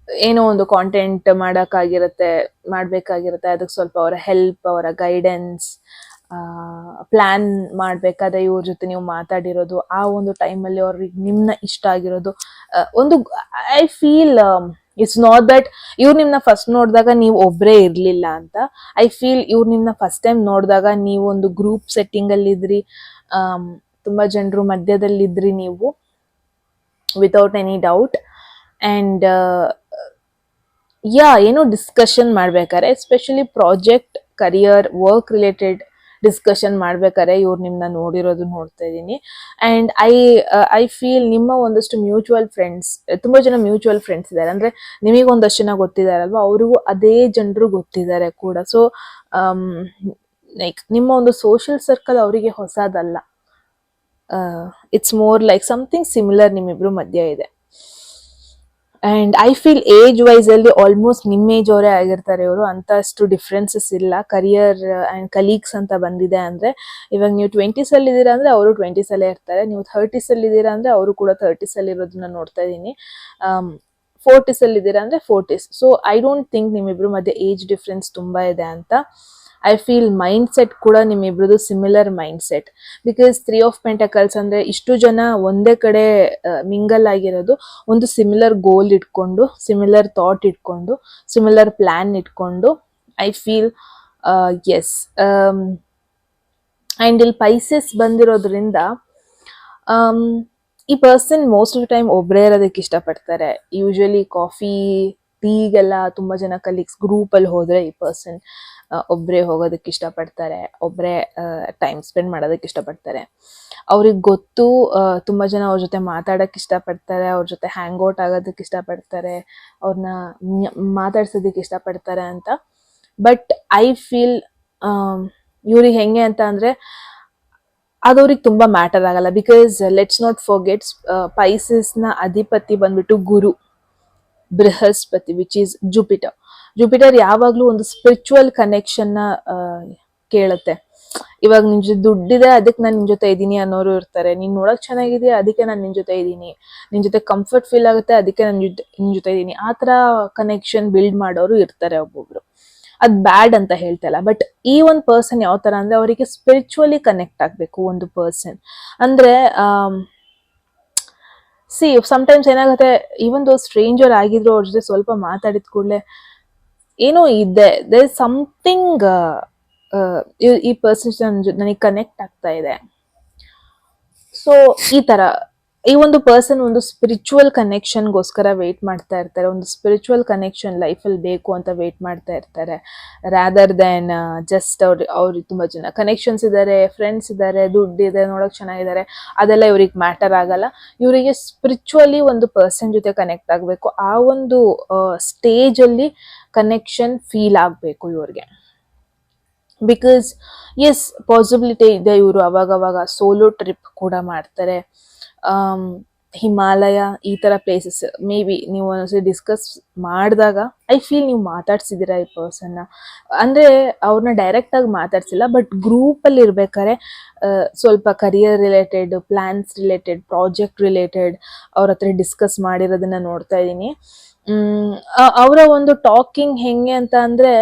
ಏನೋ ಒಂದು ಕಾಂಟೆಂಟ್ ಮಾಡ್ಬೇಕಾಗಿರುತ್ತೆ, ಅದಕ್ಕೆ ಸ್ವಲ್ಪ ಅವರ ಹೆಲ್ಪ್, ಅವರ ಗೈಡೆನ್ಸ್, ಪ್ಲಾನ್ ಮಾಡ್ಬೇಕಾದ್ರೆ ಇವ್ರ ಜೊತೆ ನೀವು ಮಾತಾಡಿರೋದು, ಆ ಒಂದು ಟೈಮಲ್ಲಿ ಅವ್ರಿಗೆ ನಿಮ್ನ ಇಷ್ಟ ಆಗಿರೋದು. ಒಂದು I feel it's not that ಇವ್ರು ನಿಮ್ನ ಫಸ್ಟ್ ನೋಡಿದಾಗ ನೀವು ಒಬ್ಬರೇ ಇರ್ಲಿಲ್ಲ ಅಂತ. ಐ ಫೀಲ್ ಇವ್ರು ನಿಮ್ನ ಫಸ್ಟ್ ಟೈಮ್ ನೋಡಿದಾಗ ನೀವು ಒಂದು ಗ್ರೂಪ್ ಸೆಟ್ಟಿಂಗ್ ಅಲ್ಲಿ ಇದ್ರಿ, ತುಂಬಾ ಜನರು ಮಧ್ಯದಲ್ಲಿದ್ರಿ ನೀವು, ವಿತೌಟ್ ಎನಿ ಡೌಟ್. ಅಂಡ್ ಏನೋ ಡಿಸ್ಕಷನ್ ಮಾಡ್ಬೇಕಾರೆ, especially project, career, work related discussion ಮಾಡ್ಬೇಕಾರೆ ಇವ್ರು ನಿಮ್ನ ನೋಡಿರೋದು ನೋಡ್ತಾ ಇದ್ದೀನಿ. ಅಂಡ್ ಐ ಫೀಲ್ ನಿಮ್ಮ ಒಂದಷ್ಟು ಮ್ಯೂಚುವಲ್ ಫ್ರೆಂಡ್ಸ್, ತುಂಬಾ ಜನ ಮ್ಯೂಚುವಲ್ ಫ್ರೆಂಡ್ಸ್ ಇದ್ದಾರೆ. ಅಂದ್ರೆ ನಿಮಗೆ ಒಂದಷ್ಟು ಜನ ಗೊತ್ತಿದಾರಲ್ವಾ, ಅವ್ರಿಗೂ ಅದೇ ಜನರು ಗೊತ್ತಿದ್ದಾರೆ ಕೂಡ. ಸೊ ಲೈಕ್ ನಿಮ್ಮ ಒಂದು ಸೋಷಿಯಲ್ ಸರ್ಕಲ್ ಅವರಿಗೆ ಹೊಸದಲ್ಲ. It's more like something similar ನಿಮ್ಮಿಬ್ರು ಮಧ್ಯ ಇದೆ. And I feel age wise ಅಲ್ಲಿ ಆಲ್ಮೋಸ್ಟ್ ನಿಮ್ಮ ಏಜ್ ಅವರೇ ಆಗಿರ್ತಾರೆ ಇವರು, ಅಂತ ಅಷ್ಟು ಡಿಫ್ರೆನ್ಸಸ್ ಇಲ್ಲ. ಕರಿಯರ್ ಅಂಡ್ ಕಲೀಗ್ಸ್ ಅಂತ ಬಂದಿದೆ ಅಂದ್ರೆ, ಇವಾಗ ನೀವು 20s ಅಲ್ಲಿ ಇದ್ದೀರಾ ಅಂದ್ರೆ ಅವರು 20s ಅಲ್ಲೇ ಇರ್ತಾರೆ, ನೀವು 30s ಅಲ್ಲಿ ಇದ್ದೀರಾ ಅಂದ್ರೆ ಅವರು ಕೂಡ 30s ಅಲ್ಲಿ ಇರೋದನ್ನ ನೋಡ್ತಾ ಇದ್ದೀನಿ. 40s ಅಲ್ಲಿ ಇದ್ದೀರಾ ಅಂದ್ರೆ 40s. So I don't think ನಿಮ್ಮಿಬ್ರು ಮಧ್ಯೆ ಏಜ್ ಡಿಫ್ರೆನ್ಸ್ ತುಂಬಾ ಇದೆ ಅಂತ. ಐ ಫೀಲ್ ಮೈಂಡ್ ಸೆಟ್ ಕೂಡ ನಿಮ್ಮಿಬ್ರದ್ದು similar mind set. Because 3 of pentacles ಅಂದ್ರೆ ಇಷ್ಟು ಜನ ಒಂದೇ ಕಡೆ ಮಿಂಗಲ್ ಆಗಿರೋದು ಒಂದು ಸಿಮಿಲರ್ ಗೋಲ್ ಇಟ್ಕೊಂಡು, ಸಿಮಿಲರ್ ಥಾಟ್ ಇಟ್ಕೊಂಡು, ಸಿಮಿಲರ್ ಪ್ಲಾನ್ ಇಟ್ಕೊಂಡು. I feel yes. ಅಂಡ್ ಇಲ್ಲಿ ಪೈಸಸ್ ಬಂದಿರೋದ್ರಿಂದ ಈ ಪರ್ಸನ್ ಮೋಸ್ಟ್ ಆಫ್ ಟೈಮ್ ಒಬ್ಬರೇ ಇರೋದಕ್ಕೆ ಇಷ್ಟಪಡ್ತಾರೆ. ಯೂಶಲಿ ಕಾಫಿ ಟೀಗೆಲ್ಲ ತುಂಬಾ ಜನ ಕಲೀಗ್ಸ್ ಗ್ರೂಪಲ್ಲಿ ಹೋದ್ರೆ ಈ ಪರ್ಸನ್ ಒಬ್ಬರೇ ಹೋಗೋದಕ್ಕೆ ಇಷ್ಟಪಡ್ತಾರೆ, ಒಬ್ಬರೇ ಟೈಮ್ ಸ್ಪೆಂಡ್ ಮಾಡೋದಕ್ಕೆ ಇಷ್ಟಪಡ್ತಾರೆ. ಅವ್ರಿಗೆ ಗೊತ್ತು ತುಂಬಾ ಜನ ಅವ್ರ ಜೊತೆ ಮಾತಾಡೋಕ್ಕೆ ಇಷ್ಟಪಡ್ತಾರೆ, ಅವ್ರ ಜೊತೆ ಹ್ಯಾಂಗ್ ಔಟ್ ಆಗೋದಕ್ಕೆ ಇಷ್ಟಪಡ್ತಾರೆ, ಅವ್ರನ್ನ ಮಾತಾಡ್ಸೋದಕ್ಕೆ ಇಷ್ಟಪಡ್ತಾರೆ ಅಂತ. ಬಟ್ ಐ ಫೀಲ್ ಇವ್ರಿಗೆ ಹೆಂಗೆ ಅಂತ ಅಂದರೆ ಅದು ಅವ್ರಿಗೆ ತುಂಬ ಮ್ಯಾಟರ್ ಆಗಲ್ಲ. ಬಿಕಾಸ್ ಲೆಟ್ಸ್ ನಾಟ್ ಫರ್ಗೆಟ್ಸ್, ಪೈಸಸ್ನ ಅಧಿಪತಿ ಬಂದ್ಬಿಟ್ಟು Guru Brihaspati, which is Jupiter. Jupiter ಯಾವಾಗಲೂ ಒಂದು ಸ್ಪಿರಿಚುವಲ್ ಕನೆಕ್ಷನ್ನ ಕೇಳುತ್ತೆ. ಇವಾಗ ನಿನ್ ಜೊತೆ ದುಡ್ಡಿದೆ ಅದಕ್ಕೆ ನಾನು ನಿನ್ ಜೊತೆ ಇದ್ದೀನಿ ಅನ್ನೋರು ಇರ್ತಾರೆ. ನೀನ್ ನೋಡಕ್ ಚೆನ್ನಾಗಿದೆಯಾ ಅದಕ್ಕೆ ನಾನು ನಿನ್ ಜೊತೆ ಇದ್ದೀನಿ, ನಿನ್ ಜೊತೆ ಕಂಫರ್ಟ್ ಫೀಲ್ ಆಗುತ್ತೆ ಅದಕ್ಕೆ ನಾನು ನಿನ್ ಜೊತೆ ಇದ್ದೀನಿ. ಆ ಥರ ಕನೆಕ್ಷನ್ ಬಿಲ್ಡ್ ಮಾಡೋರು ಇರ್ತಾರೆ ಒಬ್ಬೊಬ್ರು. ಅದ್ ಬ್ಯಾಡ್ ಅಂತ ಹೇಳ್ತಲ್ಲ, ಬಟ್ ಈ ಒಂದು ಪರ್ಸನ್ ಯಾವ ತರ ಅಂದ್ರೆ ಅವರಿಗೆ ಸ್ಪಿರಿಚುವಲಿ ಕನೆಕ್ಟ್ ಆಗ್ಬೇಕು ಒಂದು ಪರ್ಸನ್ ಅಂದ್ರೆ. ಸಿ ಸಮ್ಟೈಮ್ಸ್ ಏನಾಗುತ್ತೆ, ಈವನ್ ದೋ ಸ್ಟ್ರೇಂಜರ್ ಆಗಿದ್ರು ಅವ್ರ ಜೊತೆ ಸ್ವಲ್ಪ ಮಾತಾಡಿದ ಕೂಡಲೇ ಏನೋ ಇದೆ, ದೇರ್ ಇಸ್ ಸಮಥಿಂಗ್, ಈ ಪರ್ಸನ್ ನನಗೆ ಕನೆಕ್ಟ್ ಆಗ್ತಾ ಇದೆ. ಸೊ ಈ ತರ ಈ ಒಂದು ಪರ್ಸನ್ ಒಂದು ಸ್ಪಿರಿಚುವಲ್ ಕನೆಕ್ಷನ್ಗೋಸ್ಕರ ವೇಟ್ ಮಾಡ್ತಾ ಇರ್ತಾರೆ, ಒಂದು ಸ್ಪಿರಿಚುವಲ್ ಕನೆಕ್ಷನ್ ಲೈಫಲ್ಲಿ ಬೇಕು ಅಂತ ವೇಟ್ ಮಾಡ್ತಾ ಇರ್ತಾರೆ, ರಾದರ್ ದೆನ್ ಜಸ್ಟ್ ಅವ್ರಿಗೆ ತುಂಬ ಜನ ಕನೆಕ್ಷನ್ಸ್ ಇದ್ದಾರೆ, ಫ್ರೆಂಡ್ಸ್ ಇದ್ದಾರೆ, ದುಡ್ಡಿದೆ, ನೋಡೋಕೆ ಚೆನ್ನಾಗಿದ್ದಾರೆ, ಅದೆಲ್ಲ ಇವ್ರಿಗೆ ಮ್ಯಾಟರ್ ಆಗಲ್ಲ. ಇವರಿಗೆ ಸ್ಪಿರಿಚುವಲಿ ಒಂದು ಪರ್ಸನ್ ಜೊತೆ ಕನೆಕ್ಟ್ ಆಗಬೇಕು, ಆ ಒಂದು ಸ್ಟೇಜಲ್ಲಿ ಕನೆಕ್ಷನ್ ಫೀಲ್ ಆಗಬೇಕು ಇವ್ರಿಗೆ. ಬಿಕಾಸ್ ಎಸ್ ಪಾಸಿಬಿಲಿಟಿ ಇದೆ, ಇವರು ಅವಾಗವಾಗ ಸೋಲೋ ಟ್ರಿಪ್ ಕೂಡ ಮಾಡ್ತಾರೆ. ಹಿಮಾಲಯ ಈ ಥರ ಪ್ಲೇಸಸ್ ಮೇ ಬಿ ನೀವು ಒಂದ್ಸರಿ ಡಿಸ್ಕಸ್ ಮಾಡಿದಾಗ ಐ ಫೀಲ್ ನೀವು ಮಾತಾಡ್ಸಿದ್ದೀರಾ ಈ ಪರ್ಸನ್ನ. ಅಂದರೆ ಅವ್ರನ್ನ ಡೈರೆಕ್ಟಾಗಿ ಮಾತಾಡ್ಸಿಲ್ಲ, ಬಟ್ ಗ್ರೂಪಲ್ಲಿ ಇರ್ಬೇಕಾದ್ರೆ ಸ್ವಲ್ಪ career related, plans related, project related ಅವ್ರ ಹತ್ರ ಡಿಸ್ಕಸ್ ಮಾಡಿರೋದನ್ನ ನೋಡ್ತಾ ಇದ್ದೀನಿ. ಅವರ ಒಂದು ಟಾಕಿಂಗ್ ಹೆಂಗೆ ಅಂತ ಅಂದರೆ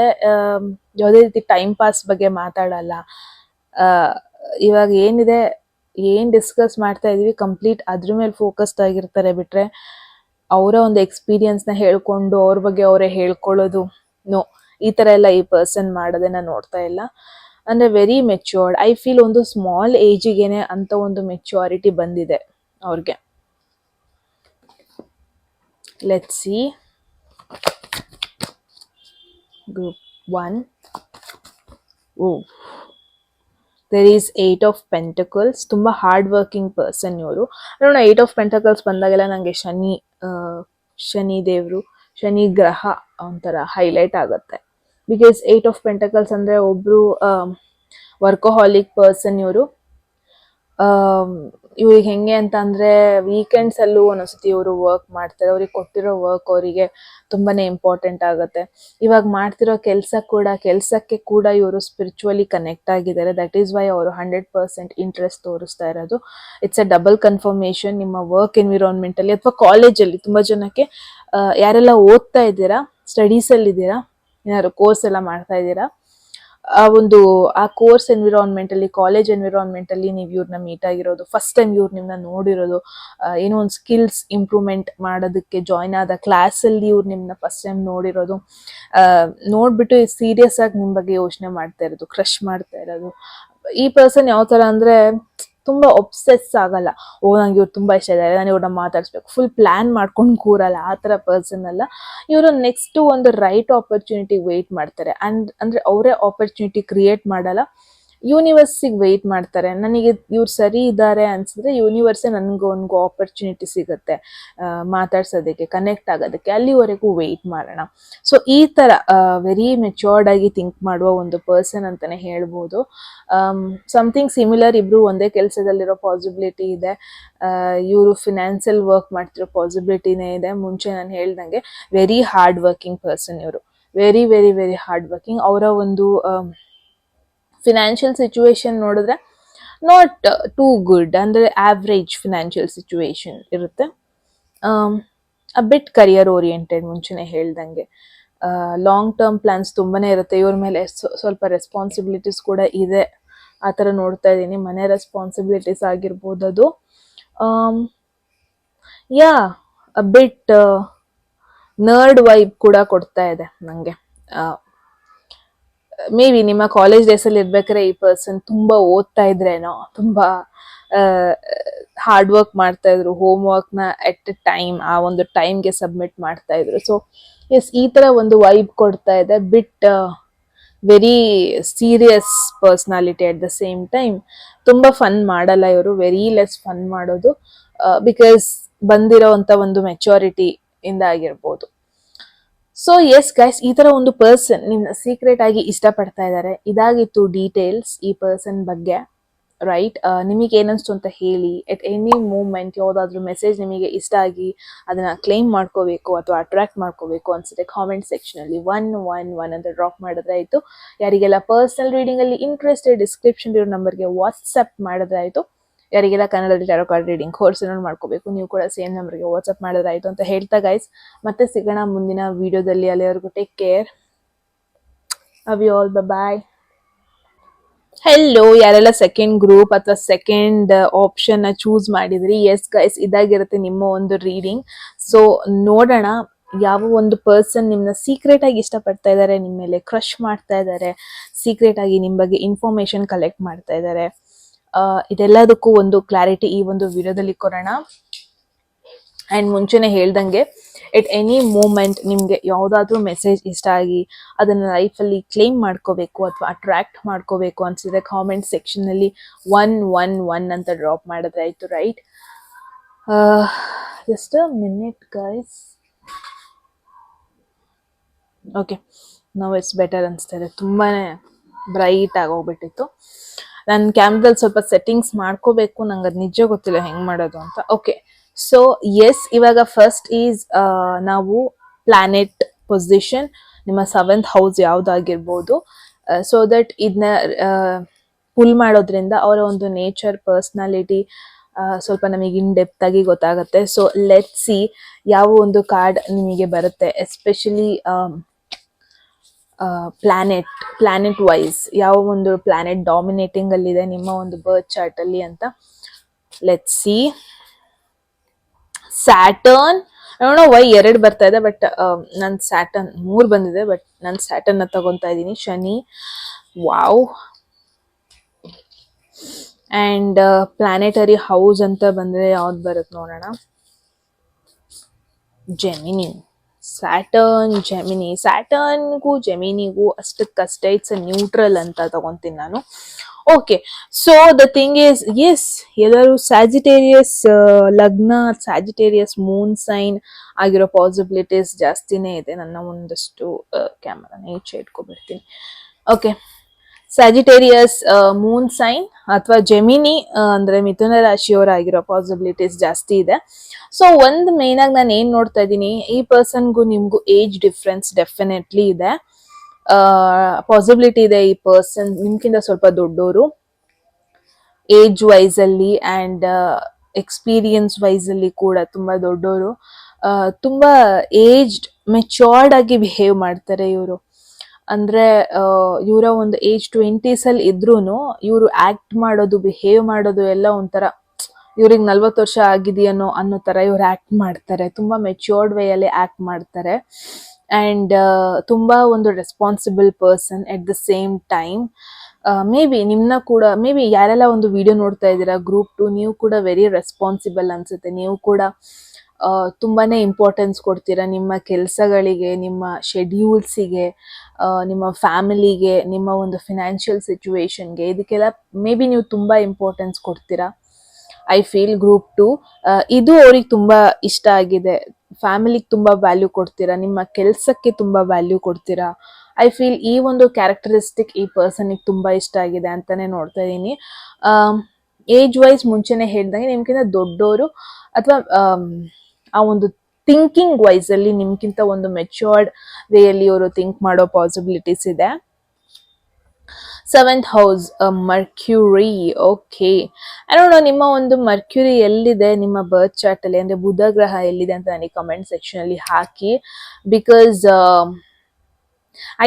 ಯಾವುದೇ ರೀತಿ ಟೈಮ್ ಪಾಸ್ ಬಗ್ಗೆ ಮಾತಾಡಲ್ಲ. ಇವಾಗ ಏನಿದೆ, ಏನು ಡಿಸ್ಕಸ್ ಮಾಡ್ತಾ ಇದೀವಿ ಕಂಪ್ಲೀಟ್ ಅದ್ರ ಮೇಲೆ ಫೋಕಸ್ಡ್ ಆಗಿರ್ತಾರೆ. ಬಿಟ್ರೆ ಅವರ ಒಂದು ಎಕ್ಸ್ಪೀರಿಯನ್ಸ್ನ ಹೇಳ್ಕೊಂಡು ಅವ್ರ ಬಗ್ಗೆ ಅವರೇ ಹೇಳ್ಕೊಳ್ಳೋದು ನೋ, ಈ ಥರ ಎಲ್ಲ ಈ ಪರ್ಸನ್ ಮಾಡೋದನ್ನ ನೋಡ್ತಾ ಇಲ್ಲ. ಅಂದರೆ ವೆರಿ ಮೆಚ್ಯೂರ್ಡ್. ಐ ಫೀಲ್ ಒಂದು ಸ್ಮಾಲ್ ಏಜಿಗೇನೆ ಅಂತ ಒಂದು ಮೆಚ್ಯೂರಿಟಿ ಬಂದಿದೆ ಅವ್ರಿಗೆ. Let's see group 1. There is 8 of pentacles. ತುಂಬ ಹಾರ್ಡ್ ವರ್ಕಿಂಗ್ ಪರ್ಸನ್ ಇವರು. ನೋಡೋಣ, 8 ಆಫ್ ಪೆಂಟಕಲ್ಸ್ ಬಂದಾಗೆಲ್ಲ ನನಗೆ ಶನಿ ದೇವರು, ಶನಿ ಗ್ರಹ ಒಂಥರ ಹೈಲೈಟ್ ಆಗುತ್ತೆ. ಬಿಕಾಸ್ 8 ಆಫ್ ಪೆಂಟಕಲ್ಸ್ ಅಂದರೆ ಒಬ್ಬರು ವರ್ಕೋಹಾಲಿಕ್ ಪರ್ಸನ್ ಇವರು. ಇವ್ರಿಗೆ ಹೆಂಗೆ ಅಂತ ಅಂದರೆ ವೀಕೆಂಡ್ಸಲ್ಲೂ ಒಂದೊಂದ್ಸತಿ ಇವರು ವರ್ಕ್ ಮಾಡ್ತಾರೆ. ಅವ್ರಿಗೆ ಕೊಟ್ಟಿರೋ ವರ್ಕ್ ಅವರಿಗೆ ತುಂಬಾ ಇಂಪಾರ್ಟೆಂಟ್ ಆಗುತ್ತೆ. ಇವಾಗ ಮಾಡ್ತಿರೋ ಕೆಲಸಕ್ಕೆ ಕೂಡ ಇವರು ಸ್ಪಿರಿಚುವಲಿ ಕನೆಕ್ಟ್ ಆಗಿದ್ದಾರೆ. ದಟ್ ಈಸ್ ವೈ ಅವರು 100% ಇಂಟ್ರೆಸ್ಟ್ ತೋರಿಸ್ತಾ ಇರೋದು. It's a double confirmation. ನಿಮ್ಮ ವರ್ಕ್ ಎನ್ವಿರಾನ್ಮೆಂಟಲ್ಲಿ ಅಥವಾ ಕಾಲೇಜಲ್ಲಿ ತುಂಬ ಜನಕ್ಕೆ ಯಾರೆಲ್ಲ ಓದ್ತಾ ಇದ್ದೀರಾ, ಸ್ಟಡೀಸಲ್ಲಿದ್ದೀರಾ, ಏನಾದ್ರು ಕೋರ್ಸ್ ಎಲ್ಲ ಮಾಡ್ತಾ ಇದ್ದೀರಾ, ಆ ಕೋರ್ಸ್ ಎನ್ವಿರಾನ್ಮೆಂಟಲ್ಲಿ, ಕಾಲೇಜ್ ಎನ್ವಿರಾನ್ಮೆಂಟಲ್ಲಿ ನೀವು ಇವ್ರನ್ನ ಮೀಟ್ ಆಗಿರೋದು, ಫಸ್ಟ್ ಟೈಮ್ ಇವ್ರು ನಿಮ್ಮನ್ನ ನೋಡಿರೋದು, ಏನೋ ಒಂದು ಸ್ಕಿಲ್ಸ್ ಇಂಪ್ರೂವ್ಮೆಂಟ್ ಮಾಡೋದಕ್ಕೆ ಜಾಯ್ನ್ ಆದ ಕ್ಲಾಸಲ್ಲಿ ಇವ್ರು ನಿಮ್ಮನ್ನ ಫಸ್ಟ್ ಟೈಮ್ ನೋಡಿರೋದು, ನೋಡ್ಬಿಟ್ಟು ಸೀರಿಯಸ್ ಆಗಿ ನಿಮ್ಮ ಬಗ್ಗೆ ಯೋಚನೆ ಮಾಡ್ತಾ ಇರೋದು, ಕ್ರಶ್ ಮಾಡ್ತಾ ಇರೋದು. ಈ ಪರ್ಸನ್ ಯಾವ ಥರ ಅಂದರೆ ತುಂಬ ಒಬ್ಸೆಸ್ ಆಗಲ್ಲ, ನಂಗೆ ಇವ್ರು ತುಂಬ ಇಷ್ಟ ಇದ್ದಾರೆ, ನಾನು ಇವ್ರನ್ನ ಮಾತಾಡಿಸ್ಬೇಕು, ಫುಲ್ ಪ್ಲ್ಯಾನ್ ಮಾಡ್ಕೊಂಡು ಕೂರಲ್ಲ, ಆ ಥರ ಪರ್ಸನ್ ಅಲ್ಲ ಇವರು. ನೆಕ್ಸ್ಟ್ ಒಂದು ರೈಟ್ ಆಪರ್ಚುನಿಟಿಗೆ ವೆಯ್ಟ್ ಮಾಡ್ತಾರೆ. ಅಂದರೆ ಅವರೇ ಆಪರ್ಚುನಿಟಿ ಕ್ರಿಯೇಟ್ ಮಾಡಲ್ಲ, ಯೂನಿವರ್ಸಿಗೆ ವೆಯ್ಟ್ ಮಾಡ್ತಾರೆ. ನನಗೆ ಇವ್ರು ಸರಿ ಇದ್ದಾರೆ ಅನ್ಸಿದ್ರೆ ಯೂನಿವರ್ಸೇ ನನಗೊಂದು ಆಪರ್ಚುನಿಟಿ ಸಿಗುತ್ತೆ ಮಾತಾಡ್ಸೋದಕ್ಕೆ, ಕನೆಕ್ಟ್ ಆಗೋದಕ್ಕೆ, ಅಲ್ಲಿವರೆಗೂ ವೆಯ್ಟ್ ಮಾಡೋಣ. ಸೊ ಈ ಥರ ವೆರಿ ಮೆಚ್ಯೂರ್ಡ್ ಆಗಿ ಥಿಂಕ್ ಮಾಡುವ ಒಂದು ಪರ್ಸನ್ ಅಂತಲೇ ಹೇಳ್ಬೋದು. ಸಮಥಿಂಗ್ ಸಿಮಿಲರ್, ಇಬ್ಬರು ಒಂದೇ ಕೆಲಸದಲ್ಲಿರೋ ಪಾಸಿಬಿಲಿಟಿ ಇದೆ. ಇವರು ಫಿನಾನ್ಷಿಯಲ್ ವರ್ಕ್ ಮಾಡ್ತಿರೋ ಪಾಸಿಬಿಲಿಟಿನೇ ಇದೆ. ಮುಂಚೆ ನಾನು ಹೇಳ್ದಂಗೆ ವೆರಿ ಹಾರ್ಡ್ ವರ್ಕಿಂಗ್ ಪರ್ಸನ್ ಇವರು, very very very hard working. ಅವರ ಒಂದು ಫಿನಾನ್ಷಿಯಲ್ ಸಿಚುವೇಶನ್ ನೋಡಿದ್ರೆ ನಾಟ್ ಟೂ ಗುಡ್, ಅಂದರೆ ಆವ್ರೇಜ್ ಫಿನಾನ್ಷಿಯಲ್ ಸಿಚುವೇಶನ್ ಇರುತ್ತೆ. ಬಿಟ್ ಕರಿಯರ್ ಓರಿಯೆಂಟೆಡ್, ಮುಂಚೆನೇ ಹೇಳ್ದಂಗೆ ಲಾಂಗ್ ಟರ್ಮ್ ಪ್ಲಾನ್ಸ್ ತುಂಬಾ ಇರುತ್ತೆ ಇವ್ರ ಮೇಲೆ. ಸ್ವಲ್ಪ ರೆಸ್ಪಾನ್ಸಿಬಿಲಿಟೀಸ್ ಕೂಡ ಇದೆ, ಆ ಥರ ನೋಡ್ತಾ ಇದ್ದೀನಿ. ಮನೆ ರೆಸ್ಪಾನ್ಸಿಬಿಲಿಟೀಸ್ ಆಗಿರ್ಬೋದು, ಅದು ಬಿಟ್ ನರ್ಡ್ ವೈಬ್ ಕೂಡ ಕೊಡ್ತಾ ಇದೆ ನನಗೆ. ಮೇ ಬಿ ನಿಮ್ಮ ಕಾಲೇಜ್ ಡೇಸಲ್ಲಿ ಇರ್ಬೇಕಾದ್ರೆ ಈ ಪರ್ಸನ್ ತುಂಬ ಓದ್ತಾ ಇದ್ರೇನೋ, ತುಂಬ ಹಾರ್ಡ್ ವರ್ಕ್ ಮಾಡ್ತಾ ಇದ್ರು, ಹೋಮ್ ವರ್ಕ್ನ ಎಟ್ ಎ ಟೈಮ್ ಆ ಒಂದು ಟೈಮ್ಗೆ ಸಬ್ಮಿಟ್ ಮಾಡ್ತಾ ಇದ್ರು. ಸೊ ಎಸ್, ಈ ತರ ಒಂದು ವೈಬ್ ಕೊಡ್ತಾ ಇದೆ. Bit very serious personality at the same time. ತುಂಬಾ ಫನ್ ಮಾಡಲ್ಲ ಇವರು, ವೆರಿ ಲೆಸ್ ಫನ್ ಮಾಡೋದು, ಬಿಕಾಸ್ ಬಂದಿರೋಂಥ ಒಂದು ಮೆಚುರಿಟಿ ಇಂದ ಆಗಿರ್ಬೋದು. ಸೊ ಎಸ್ ಗೈಸ್, ಈ ತರ ಒಂದು ಪರ್ಸನ್ ನಿಮ್ನ ಸೀಕ್ರೆಟ್ ಆಗಿ ಇಷ್ಟಪಡ್ತಾ ಇದ್ದಾರೆ. ಇದಾಗಿತ್ತು ಡೀಟೇಲ್ಸ್ ಈ ಪರ್ಸನ್ ಬಗ್ಗೆ, ರೈಟ್? ನಿಮಗೆ ಏನನ್ಸ್ತು ಅಂತ ಹೇಳಿ. ಎಟ್ ಎನಿ ಮೂಮೆಂಟ್ ಯಾವುದಾದ್ರೂ ಮೆಸೇಜ್ ನಿಮಗೆ ಇಷ್ಟ ಆಗಿ ಅದನ್ನ ಕ್ಲೈಮ್ ಮಾಡ್ಕೋಬೇಕು ಅಥವಾ ಅಟ್ರಾಕ್ಟ್ ಮಾಡ್ಕೋಬೇಕು ಅನ್ಸುತ್ತೆ, ಕಾಮೆಂಟ್ ಸೆಕ್ಷನ್ ಅಲ್ಲಿ 111 ಅಂತ ಡ್ರಾಪ್ ಮಾಡಿದ್ರೆ ಆಯ್ತು. ಯಾರಿಗೆಲ್ಲ ಪರ್ಸನಲ್ ರೀಡಿಂಗ್ ಅಲ್ಲಿ ಇಂಟ್ರೆಸ್ಟೆಡ್, ಡಿಸ್ಕ್ರಿಪ್ಷನ್ ಇರೋ ನಂಬರ್ಗೆ ವಾಟ್ಸ್ಆಪ್ ಮಾಡಿದ್ರೆ ಆಯ್ತು. ಯಾರಿಗೆಲ್ಲ ಕನ್ನಡದಲ್ಲಿ ಟ್ಯಾರೋ ಕಾರ್ಡ್ ರೀಡಿಂಗ್ ಕೋರ್ಸ್ ಮಾಡ್ಕೋಬೇಕು, ನೀವು ಕೂಡ ಸೇಮ್ ನಂಬರ್ಗೆ ವಾಟ್ಸ್ಆಪ್ ಮಾಡಿದ್ರೆ ಆಯ್ತು ಅಂತ ಹೇಳ್ತಾ ಗೈಸ್, ಮತ್ತೆ ಸಿಗೋಣ ಮುಂದಿನ ವಿಡಿಯೋದಲ್ಲಿ. ಅಲ್ಲಿವರೆಗೂ take care, love you all, bye. Hello, ಯಾರೆಲ್ಲ ಸೆಕೆಂಡ್ ಗ್ರೂಪ್ ಅಥವಾ ಸೆಕೆಂಡ್ ಆಪ್ಷನ್ ಚೂಸ್ ಮಾಡಿದ್ರಿ, ಎಸ್ ಗೈಸ್, ಇದಾಗಿರುತ್ತೆ ನಿಮ್ಮ ಒಂದು ರೀಡಿಂಗ್. ಸೊ ನೋಡೋಣ ಯಾವ ಒಂದು ಪರ್ಸನ್ ನಿಮ್ನ ಸೀಕ್ರೆಟ್ ಆಗಿ ಇಷ್ಟಪಡ್ತಾ ಇದ್ದಾರೆ, ನಿಮ್ಮ ಮೇಲೆ ಕ್ರಶ್ ಮಾಡ್ತಾ ಇದ್ದಾರೆ, ಸೀಕ್ರೆಟ್ ಆಗಿ ನಿಮ್ ಬಗ್ಗೆ ಇನ್ಫಾರ್ಮೇಶನ್ ಕಲೆಕ್ಟ್ ಮಾಡ್ತಾ ಇದ್ದಾರೆ. ಇದೆಲ್ಲದಕ್ಕೂ ಒಂದು ಕ್ಲಾರಿಟಿ ಈ ಒಂದು ವಿಡಿಯೋದಲ್ಲಿ ಕೊಡೋಣ. ಅಂಡ್ ಮುಂಚೆನೆ ಹೇಳ್ದಂಗೆ, ಎಟ್ ಎನಿ ಮೂಮೆಂಟ್ ನಿಮ್ಗೆ ಯಾವ್ದಾದ್ರು ಮೆಸೇಜ್ ಇಷ್ಟ ಆಗಿ ಅದನ್ನ ಲೈಫಲ್ಲಿ ಕ್ಲೇಮ್ ಮಾಡ್ಕೋಬೇಕು ಅಥವಾ ಅಟ್ರಾಕ್ಟ್ ಮಾಡ್ಕೋಬೇಕು ಅನ್ಸಿದ್ರೆ ಕಾಮೆಂಟ್ ಸೆಕ್ಷನ್ ಅಲ್ಲಿ 111 ಅಂತ ಡ್ರಾಪ್ ಮಾಡಿದ್ರೆ ಆಯ್ತು, right? Just a minute guys. Okay, ನಾವು ಇಟ್ಸ್ ಬೆಟರ್ ಅನಿಸ್ತಾ ಇದೆ. ತುಂಬಾನೇ ಬ್ರೈಟ್ ಆಗಿ ಹೋಗ್ಬಿಟ್ಟಿತ್ತು. ನಾನು ಕ್ಯಾಮ್ರಾದಲ್ಲಿ ಸ್ವಲ್ಪ ಸೆಟ್ಟಿಂಗ್ಸ್ ಮಾಡ್ಕೋಬೇಕು, ನಂಗೆ ಅದು ನಿಜ ಗೊತ್ತಿಲ್ಲ ಹೆಂಗ್ ಮಾಡೋದು ಅಂತ. ಓಕೆ, ಸೊ ಎಸ್, ಇವಾಗ ಫಸ್ಟ್ ಈಸ್ ನಾವು ಪ್ಲಾನೆಟ್ ಪೊಸಿಷನ್, ನಿಮ್ಮ 7th ಹೌಸ್ ಯಾವ್ದಾಗಿರ್ಬೋದು. ಸೊ ದಟ್ ಇದನ್ನ ಪುಲ್ ಮಾಡೋದ್ರಿಂದ ಅವರ ಒಂದು ನೇಚರ್, ಪರ್ಸ್ನಾಲಿಟಿ ಸ್ವಲ್ಪ ನಮಗೆ ಇನ್ ಡೆಪ್ತ್ ಆಗಿ ಗೊತ್ತಾಗುತ್ತೆ. ಸೊ ಲೆಟ್ ಸಿ ಯಾವ ಒಂದು ಕಾರ್ಡ್ ನಿಮಗೆ ಬರುತ್ತೆ, ಎಸ್ಪೆಷಲಿ ಪ್ಲಾನೆಟ್ ವೈಸ್ ಯಾವ ಒಂದು ಪ್ಲಾನೆಟ್ ಡಾಮಿನೇಟಿಂಗ್ ಅಲ್ಲಿ ಇದೆ ನಿಮ್ಮ ಒಂದು ಬರ್ತ್ ಚಾರ್ಟ್ ಅಲ್ಲಿ ಅಂತ. Let's see. ಸ್ಯಾಟರ್ನ್, ನೋಡೋ ವೈ 2 ಬರ್ತಾ ಇದೆ, ಬಟ್ ನನ್ ಸ್ಯಾಟರ್ನ್ 3 ಬಂದಿದೆ, ಬಟ್ ನಾನು ಸ್ಯಾಟರ್ನ್ ತಗೊಂತಾ ಇದ್ದೀನಿ. Shani, wow. And planetary house ಅಂತ ಬಂದ್ರೆ ಯಾವ್ದು ಬರುತ್ತೆ ನೋಡೋಣ. ಜೆಮಿನಿ. ಸ್ಯಾಟರ್ನ್ಗೂ ಜೆಮಿನಿಗೂ ಅಷ್ಟಕ್ಕಷ್ಟೇ ಇಟ್ಸ್ ನ್ಯೂಟ್ರಲ್ ಅಂತ ತಗೊಂತೀನಿ ನಾನು. Okay, so the thing is, yes, ಎಲ್ಲರೂ ಸ್ಯಾಜಿಟೇರಿಯಸ್ ಲಗ್ನ, ಸ್ಯಾಜಿಟೇರಿಯಸ್ ಮೂನ್ ಸೈನ್ ಆಗಿರೋ ಪಾಸಿಬಿಲಿಟೀಸ್ ಜಾಸ್ತಿನೇ ಇದೆ. ನನ್ನ ಒಂದಷ್ಟು ಕ್ಯಾಮರಾನ ಈಚೆ ಇಟ್ಕೊಬಿಡ್ತೀನಿ. ಓಕೆ, ಸ್ಯಾಜಿಟೇರಿಯಸ್ ಮೂನ್ ಸೈನ್ ಅಥವಾ ಜೆಮಿನಿ ಅಂದ್ರೆ ಮಿಥುನ ರಾಶಿಯವರಾಗಿರೋ ಪಾಸಿಬಿಲಿಟೀಸ್ ಜಾಸ್ತಿ ಇದೆ. ಸೊ ಒಂದು ಮೇನ್ ಆಗಿ ನಾನು ಏನ್ ನೋಡ್ತಾ ಇದ್ದೀನಿ, ಈ ಪರ್ಸನ್ಗೂ ನಿಮ್ಗೂ ಏಜ್ ಡಿಫ್ರೆನ್ಸ್ ಡೆಫಿನೆಟ್ಲಿ ಇದೆ. ಪಾಸಿಬಿಲಿಟಿ ಇದೆ ಈ ಪರ್ಸನ್ ನಿಮ್ಗಿಂತ ಸ್ವಲ್ಪ ದೊಡ್ಡವರು ಏಜ್ ವೈಸ್ ಅಲ್ಲಿ ಅಂಡ್ ಎಕ್ಸ್ಪೀರಿಯನ್ಸ್ ವೈಸ್ ಅಲ್ಲಿ ಕೂಡ ತುಂಬಾ ದೊಡ್ಡವರು. ತುಂಬಾ ಏಜ್ಡ್, ಮೆಚೋರ್ಡ್ ಆಗಿ ಬಿಹೇವ್ ಮಾಡ್ತಾರೆ ಇವರು. ಅಂದ್ರೆ ಇವರ ಒಂದು ಏಜ್ 20s ಅಲ್ಲಿ ಇದ್ರೂನು ಇವರು ಆಕ್ಟ್ ಮಾಡೋದು, ಬಿಹೇವ್ ಮಾಡೋದು ಎಲ್ಲ ಒಂಥರ ಇವ್ರಿಗೆ 40 ವರ್ಷ ಆಗಿದೆಯನ್ನೋ ಅನ್ನೋ ತರ ಇವ್ರು ಆಕ್ಟ್ ಮಾಡ್ತಾರೆ. ತುಂಬಾ ಮೆಚ್ಯೂರ್ಡ್ ವೇ ಅಲ್ಲಿ ಆಕ್ಟ್ ಮಾಡ್ತಾರೆ. ಅಂಡ್ ತುಂಬಾ ಒಂದು responsible person at the same time. May be ನಿಮ್ನ ಕೂಡ, ಮೇ ಬಿ ಯಾರೆಲ್ಲ ಒಂದು ವಿಡಿಯೋ ನೋಡ್ತಾ ಇದ್ದೀರಾ ಗ್ರೂಪ್ 2, ನೀವು ಕೂಡ ವೆರಿ ರೆಸ್ಪಾನ್ಸಿಬಲ್ ಅನ್ಸುತ್ತೆ. ನೀವು ಕೂಡ ತುಂಬಾನೇ ಇಂಪಾರ್ಟೆನ್ಸ್ ಕೊಡ್ತೀರಾ ನಿಮ್ಮ ಕೆಲಸಗಳಿಗೆ, ನಿಮ್ಮ ಶೆಡ್ಯೂಲ್ಸಿಗೆ, ನಿಮ್ಮ ಫ್ಯಾಮಿಲಿಗೆ, ನಿಮ್ಮ ಒಂದು ಫಿನಾನ್ಷಿಯಲ್ ಸಿಚುವೇಶನ್ಗೆ. ಇದಕ್ಕೆಲ್ಲ ಮೇ ಬಿ ನೀವು ತುಂಬಾ ಇಂಪಾರ್ಟೆನ್ಸ್ ಕೊಡ್ತೀರಾ. ಐ ಫೀಲ್ ಗ್ರೂಪ್ 2 ಇದು ಅವ್ರಿಗೆ ತುಂಬಾ ಇಷ್ಟ ಆಗಿದೆ. ಫ್ಯಾಮಿಲಿಗೆ ತುಂಬಾ ವ್ಯಾಲ್ಯೂ ಕೊಡ್ತೀರಾ, ನಿಮ್ಮ ಕೆಲಸಕ್ಕೆ ತುಂಬಾ ವ್ಯಾಲ್ಯೂ ಕೊಡ್ತೀರಾ. ಐ ಫೀಲ್ ಈ ಒಂದು ಕ್ಯಾರೆಕ್ಟರಿಸ್ಟಿಕ್ ಈ ಪರ್ಸನ್ಗೆ ತುಂಬಾ ಇಷ್ಟ ಆಗಿದೆ ಅಂತಾನೆ ನೋಡ್ತಾ ಇದ್ದೀನಿ. ಏಜ್ ವೈಸ್ ಮುಂಚೆನೆ ಹೇಳ್ದಂಗೆ ನಿಮ್ಗಿಂತ ದೊಡ್ಡವರು ಅಥವಾ ಆ ಒಂದು ಥಿಂಕಿಂಗ್ ವೈಸ್ ಅಲ್ಲಿ ನಿಮ್ಗಿಂತ ಒಂದು ಮೆಚ್ಯೂರ್ಡ್ ವೇ ಅಲ್ಲಿ ಅವರು ಥಿಂಕ್ ಮಾಡೋ ಪಾಸಿಬಿಲಿಟೀಸ್ ಇದೆ. 7th house mercury. ಓಕೆ, ನೋಡೋ ನಿಮ್ಮ ಒಂದು ಮರ್ಕ್ಯೂರಿ ಎಲ್ಲಿದೆ ನಿಮ್ಮ ಬರ್ತ್ ಚಾರ್ಟ್ ಅಲ್ಲಿ, ಅಂದ್ರೆ ಬುಧ ಗ್ರಹ ಎಲ್ಲಿದೆ ಅಂತ ನನಗೆ ಕಮೆಂಟ್ ಸೆಕ್ಷನ್ ಅಲ್ಲಿ ಹಾಕಿ. ಬಿಕಾಸ್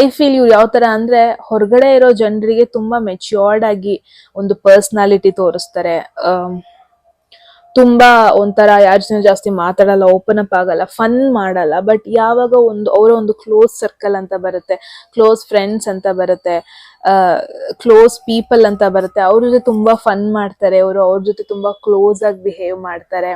ಐ ಫೀಲ್ ಇವ್ರು ಯಾವ ತರ ಅಂದ್ರೆ ಹೊರಗಡೆ ಇರೋ ಜನರಿಗೆ ತುಂಬಾ ಮೆಚ್ಯೂರ್ಡ್ ಆಗಿ ಒಂದು ಪರ್ಸ್ನಾಲಿಟಿ ತೋರಿಸ್ತಾರೆ. ತುಂಬಾ ಒಂಥರ ಯಾರ ಜೊತೆ ಜಾಸ್ತಿ ಮಾತಾಡಲ್ಲ, ಓಪನ್ ಅಪ್ ಆಗಲ್ಲ, ಫನ್ ಮಾಡಲ್ಲ. ಬಟ್ ಯಾವಾಗ ಅವರ ಒಂದು ಕ್ಲೋಸ್ ಸರ್ಕಲ್ ಅಂತ ಬರುತ್ತೆ, ಕ್ಲೋಸ್ ಫ್ರೆಂಡ್ಸ್ ಅಂತ ಬರುತ್ತೆ, ಕ್ಲೋಸ್ ಪೀಪಲ್ ಅಂತ ಬರುತ್ತೆ, ಅವ್ರ ಜೊತೆ ತುಂಬಾ ಫನ್ ಮಾಡ್ತಾರೆ. ಅವ್ರ ಜೊತೆ ತುಂಬಾ ಕ್ಲೋಸ್ ಆಗಿ ಬಿಹೇವ್ ಮಾಡ್ತಾರೆ,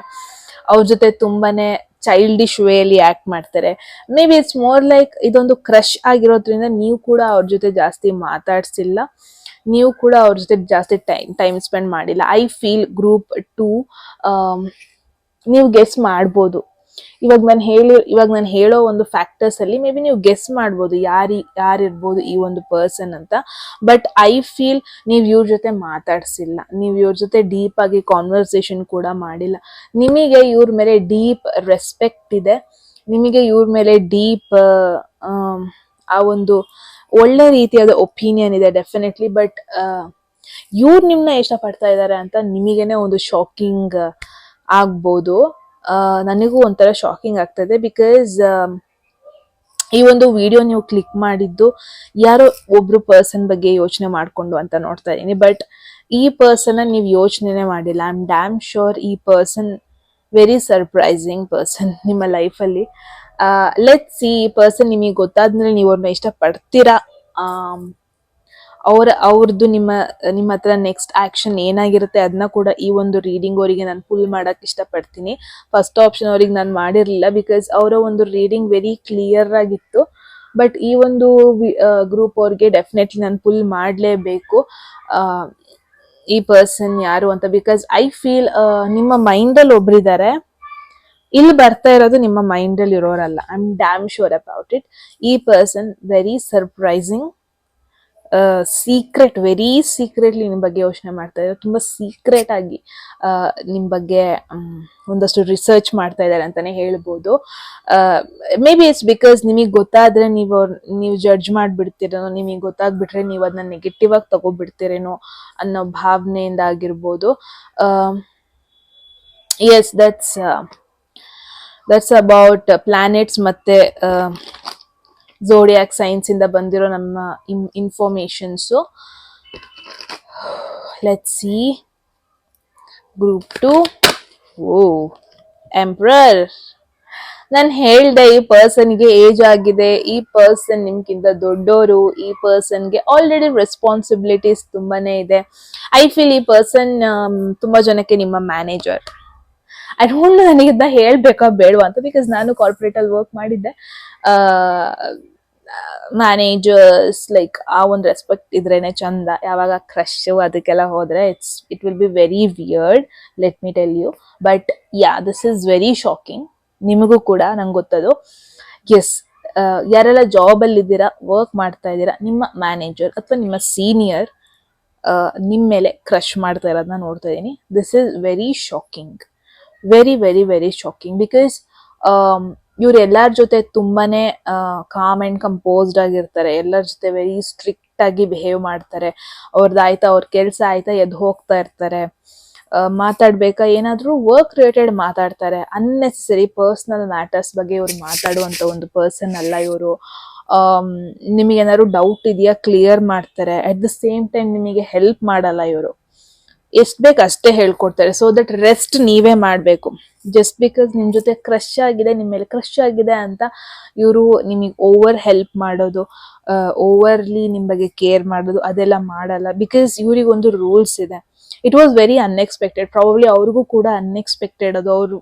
ಅವ್ರ ಜೊತೆ ತುಂಬಾನೇ ಚೈಲ್ಡಿಶ್ ವೇಲಿ ಆಕ್ಟ್ ಮಾಡ್ತಾರೆ. May be it's more like ಇದೊಂದು ಕ್ರಶ್ ಆಗಿರೋದ್ರಿಂದ ನೀವು ಕೂಡ ಅವ್ರ ಜೊತೆ ಜಾಸ್ತಿ ಮಾತಾಡ್ಸಿಲ್ಲ, ನೀವು ಕೂಡ ಅವ್ರ ಜೊತೆ ಜಾಸ್ತಿ ಟೈಮ್ ಸ್ಪೆಂಡ್ ಮಾಡಿಲ್ಲ. ಐ ಫೀಲ್ ಗ್ರೂಪ್ 2 ನೀವು ಗೆಸ್ ಮಾಡ್ಬೋದು. ಇವಾಗ ನಾನು ಹೇಳೋ ಒಂದು ಫ್ಯಾಕ್ಟರ್ಸ್ ಅಲ್ಲಿ ಮೇ ಬಿ ನೀವು ಗೆಸ್ ಮಾಡ್ಬೋದು ಯಾರಿರ್ಬೋದು ಈ ಒಂದು ಪರ್ಸನ್ ಅಂತ. ಬಟ್ ಐ ಫೀಲ್ ನೀವು ಇವ್ರ ಜೊತೆ ಮಾತಾಡ್ಸಿಲ್ಲ, ನೀವು ಇವ್ರ ಜೊತೆ ಡೀಪ್ ಆಗಿ ಕಾನ್ವರ್ಸೇಷನ್ ಕೂಡ ಮಾಡಿಲ್ಲ. ನಿಮಗೆ ಇವ್ರ ಮೇಲೆ ಡೀಪ್ ರೆಸ್ಪೆಕ್ಟ್ ಇದೆ, ನಿಮಗೆ ಇವ್ರ ಮೇಲೆ ಡೀಪ್ ಆ ಒಂದು ಒಳ್ಳೆ ರೀತಿಯಾದ ಒಪಿನಿಯನ್ ಇದೆ ಡೆಫಿನೆಟ್ಲಿ. ಬಟ್ ಇವ್ರು ನಿಮ್ನ ಇಷ್ಟಪಡ್ತಾ ಇದ್ದಾರೆ ಅಂತ ನಿಮಗೇನೆ ಒಂದು ಶಾಕಿಂಗ್ ಆಗ್ಬೋದು. ನನಗೂ ಒಂಥರ ಶಾಕಿಂಗ್ ಆಗ್ತದೆ. ಬಿಕಾಸ್ ಈ ಒಂದು ವಿಡಿಯೋ ನೀವು ಕ್ಲಿಕ್ ಮಾಡಿದ್ದು ಯಾರೋ ಒಬ್ರು ಪರ್ಸನ್ ಬಗ್ಗೆ ಯೋಚನೆ ಮಾಡ್ಕೊಂಡು ಅಂತ ನೋಡ್ತಾ ಇದೀನಿ. ಬಟ್ ಈ ಪರ್ಸನ್ ನೀವು ಯೋಚನೆನೆ ಮಾಡಿಲ್ಲ. ಐ ಆಮ್ ಡ್ಯಾಮ್ ಶೋರ್ ಈ ಪರ್ಸನ್ ವೆರಿ ಸರ್ಪ್ರೈಸಿಂಗ್ ಪರ್ಸನ್ ನಿಮ್ಮ ಲೈಫಲ್ಲಿ. ಲೆಟ್ಸ್ ಸಿ, ಈ ಪರ್ಸನ್ ನಿಮಗೆ ಗೊತ್ತಾದ್ಮೇಲೆ ನೀವು ಅವ್ರನ್ನ ಇಷ್ಟಪಡ್ತೀರಾ, ಅವ್ರದ್ದು ನಿಮ್ಮ ಹತ್ರ ನೆಕ್ಸ್ಟ್ ಆಕ್ಷನ್ ಏನಾಗಿರುತ್ತೆ ಅದನ್ನ ಕೂಡ ಈ ಒಂದು ರೀಡಿಂಗ್ ಅವರಿಗೆ ನಾನು ಫುಲ್ ಮಾಡಕ್ ಇಷ್ಟಪಡ್ತೀನಿ. ಫಸ್ಟ್ ಆಪ್ಷನ್ ಅವ್ರಿಗೆ ನಾನು ಮಾಡಿರ್ಲಿಲ್ಲ, ಬಿಕಾಸ್ ಅವರ ಒಂದು ರೀಡಿಂಗ್ ವೆರಿ ಕ್ಲಿಯರ್ ಆಗಿತ್ತು. ಬಟ್ ಈ ಒಂದು ಗ್ರೂಪ್ ಅವ್ರಿಗೆ ಡೆಫಿನೆಟ್ಲಿ ನಾನು ಫುಲ್ ಮಾಡಲೇಬೇಕು ಈ ಪರ್ಸನ್ ಯಾರು ಅಂತ. ಬಿಕಾಸ್ ಐ ಫೀಲ್ ನಿಮ್ಮ ಮೈಂಡಲ್ಲಿ ಒಬ್ರಿದ್ದಾರೆ, ಇಲ್ಲಿ ಬರ್ತಾ ಇರೋದು ನಿಮ್ಮ ಮೈಂಡಲ್ಲಿ ಇರೋರಲ್ಲ. I am damn sure about it. ಈ person very surprising, secret, very secretly ನಿಮ್ಮ ಬಗ್ಗೆ ಯೋಚನೆ ಮಾಡ್ತಾ ಇದ್ದಾರೆ. ತುಂಬಾ ಸೀಕ್ರೆಟ್ ಆಗಿ ನಿಮ್ಮ ಬಗ್ಗೆ ಒಂದಷ್ಟು ರಿಸರ್ಚ್ ಮಾಡ್ತಾ ಇದ್ದಾರೆ ಅಂತಾನೆ ಹೇಳ್ಬೋದು. ಮೇ ಬಿ ಇಟ್ಸ್ ಬಿಕಾಸ್ ನಿಮಗೆ ಗೊತ್ತಾದ್ರೆ ನೀವು ಜಡ್ಜ್ ಮಾಡ್ಬಿಡ್ತೀರೇನೋ, ನಿಮಗೆ ಗೊತ್ತಾಗ್ಬಿಟ್ರೆ ನೀವು ಅದನ್ನ ನೆಗೆಟಿವ್ ಆಗಿ ತಗೋಬಿಡ್ತೀರೇನೋ ಅನ್ನೋ ಭಾವನೆಯಿಂದ ಆಗಿರ್ಬೋದು. ಎಸ್, ದಟ್ಸ್ ಅಬೌಟ್ ಪ್ಲಾನೆಟ್ಸ್ ಮತ್ತೆ ಝೋಡಿಯಾಕ್ ಸೈನ್ಸ್ ಇಂದ ಬಂದಿರೋ ನಮ್ಮ informations. Let's see group 2. Emperor. ನಾನು ಹೇಳ್ದೆ ಈ ಪರ್ಸನ್ಗೆ ಏಜ್ ಆಗಿದೆ, ಈ ಪರ್ಸನ್ ನಿಮ್ಗಿಂತ ದೊಡ್ಡೋರು, ಈ ಪರ್ಸನ್ಗೆ ಆಲ್ರೆಡಿ ರೆಸ್ಪಾನ್ಸಿಬಿಲಿಟೀಸ್ ತುಂಬಾನೇ ಇದೆ. ಐ ಫೀಲ್ ಈ ಪರ್ಸನ್ ತುಂಬಾ ಜನಕ್ಕೆ ನಿಮ್ಮ ಮ್ಯಾನೇಜರ್. ಐ ಡೋಂಟ್ ನೋ ನನಗೆ ಇದನ್ನ ಹೇಳ್ಬೇಕಾ ಬೇಡವಾ ಅಂತ, ಬಿಕಾಸ್ ನಾನು ಕಾರ್ಪೊರೇಟ್ ಅಲ್ಲಿ ವರ್ಕ್ ಮಾಡಿದ್ದೆ. ಮ್ಯಾನೇಜರ್ಸ್ ಲೈಕ್ ಆ ಒಂದು ರೆಸ್ಪೆಕ್ಟ್ ಇದ್ರೇನೆ ಚಂದ. ಯಾವಾಗ ಕ್ರಶ್ ಅದಕ್ಕೆಲ್ಲ ಹೋದ್ರೆ it will be very weird, let me tell you. But yeah, this is very shocking. ನಿಮಗೂ ಕೂಡ ನಂಗೆ ಗೊತ್ತದು. ಎಸ್, ಯಾರೆಲ್ಲ ಜಾಬ್ ಅಲ್ಲಿ ಇದ್ದೀರಾ, ವರ್ಕ್ ಮಾಡ್ತಾ ಇದ್ದೀರಾ, ನಿಮ್ಮ ಮ್ಯಾನೇಜರ್ ಅಥವಾ ನಿಮ್ಮ ಸೀನಿಯರ್ ನಿಮ್ಮ ಮೇಲೆ ಕ್ರಶ್ ಮಾಡ್ತಾ ಇರೋದನ್ನ ನೋಡ್ತಾ ಇದ್ದೀನಿ. This is very shocking, very very very shocking. Because ಇವ್ರು ಎಲ್ಲರ ಜೊತೆ ತುಂಬಾನೇ ಕಾಮ್ ಅಂಡ್ ಕಂಪೋಸ್ಡ್ ಆಗಿರ್ತಾರೆ, ಎಲ್ಲರ ಜೊತೆ ವೆರಿ ಸ್ಟ್ರಿಕ್ಟ್ ಆಗಿ ಬಿಹೇವ್ ಮಾಡ್ತಾರೆ. ಅವ್ರದ್ದಾಯ್ತಾ, ಅವ್ರ ಕೆಲಸ ಆಯ್ತಾ ಎದ್ದು ಹೋಗ್ತಾ ಇರ್ತಾರೆ. ಮಾತಾಡ್ಬೇಕಾ, ಏನಾದ್ರೂ ವರ್ಕ್ ರಿಲೇಟೆಡ್ ಮಾತಾಡ್ತಾರೆ. ಅನ್ನೆಸೆಸರಿ ಪರ್ಸನಲ್ ಮ್ಯಾಟರ್ಸ್ ಬಗ್ಗೆ ಇವ್ರು ಮಾತಾಡುವಂತ ಒಂದು ಪರ್ಸನ್ ಅಲ್ಲ ಇವರು. ನಿಮಗೇನಾದ್ರು ಡೌಟ್ ಇದೆಯಾ, ಕ್ಲಿಯರ್ ಮಾಡ್ತಾರೆ. ಅಟ್ ದ ಸೇಮ್ ಟೈಮ್ ನಿಮಗೆ ಹೆಲ್ಪ್ ಮಾಡಲ್ಲ ಇವರು. ಎಷ್ಟ್ ಬೇಕು ಅಷ್ಟೇ ಹೇಳ್ಕೊಡ್ತಾರೆ, ಸೊ ದಟ್ ರೆಸ್ಟ್ ನೀವೇ ಮಾಡ್ಬೇಕು. ಜಸ್ಟ್ ಬಿಕಾಸ್ ನಿಮ್ ಜೊತೆ ಕ್ರಶ್ ಆಗಿದೆ, ನಿಮ್ ಮೇಲೆ ಕ್ರಶ್ ಆಗಿದೆ ಅಂತ ಇವರು ನಿಮಗೆ ಓವರ್ ಹೆಲ್ಪ್ ಮಾಡೋದು, ಓವರ್ಲಿ ನಿಮ್ ಬಗ್ಗೆ ಕೇರ್ ಮಾಡೋದು ಅದೆಲ್ಲ ಮಾಡಲ್ಲ. ಬಿಕಾಸ್ ಇವ್ರಿಗೆ ಒಂದು ರೂಲ್ಸ್ ಇದೆ. It was very unexpected, probably ಅವ್ರಿಗೂ ಕೂಡ ಅನ್ಎಕ್ಸ್ಪೆಕ್ಟೆಡ್ ಅದು. ಅವರು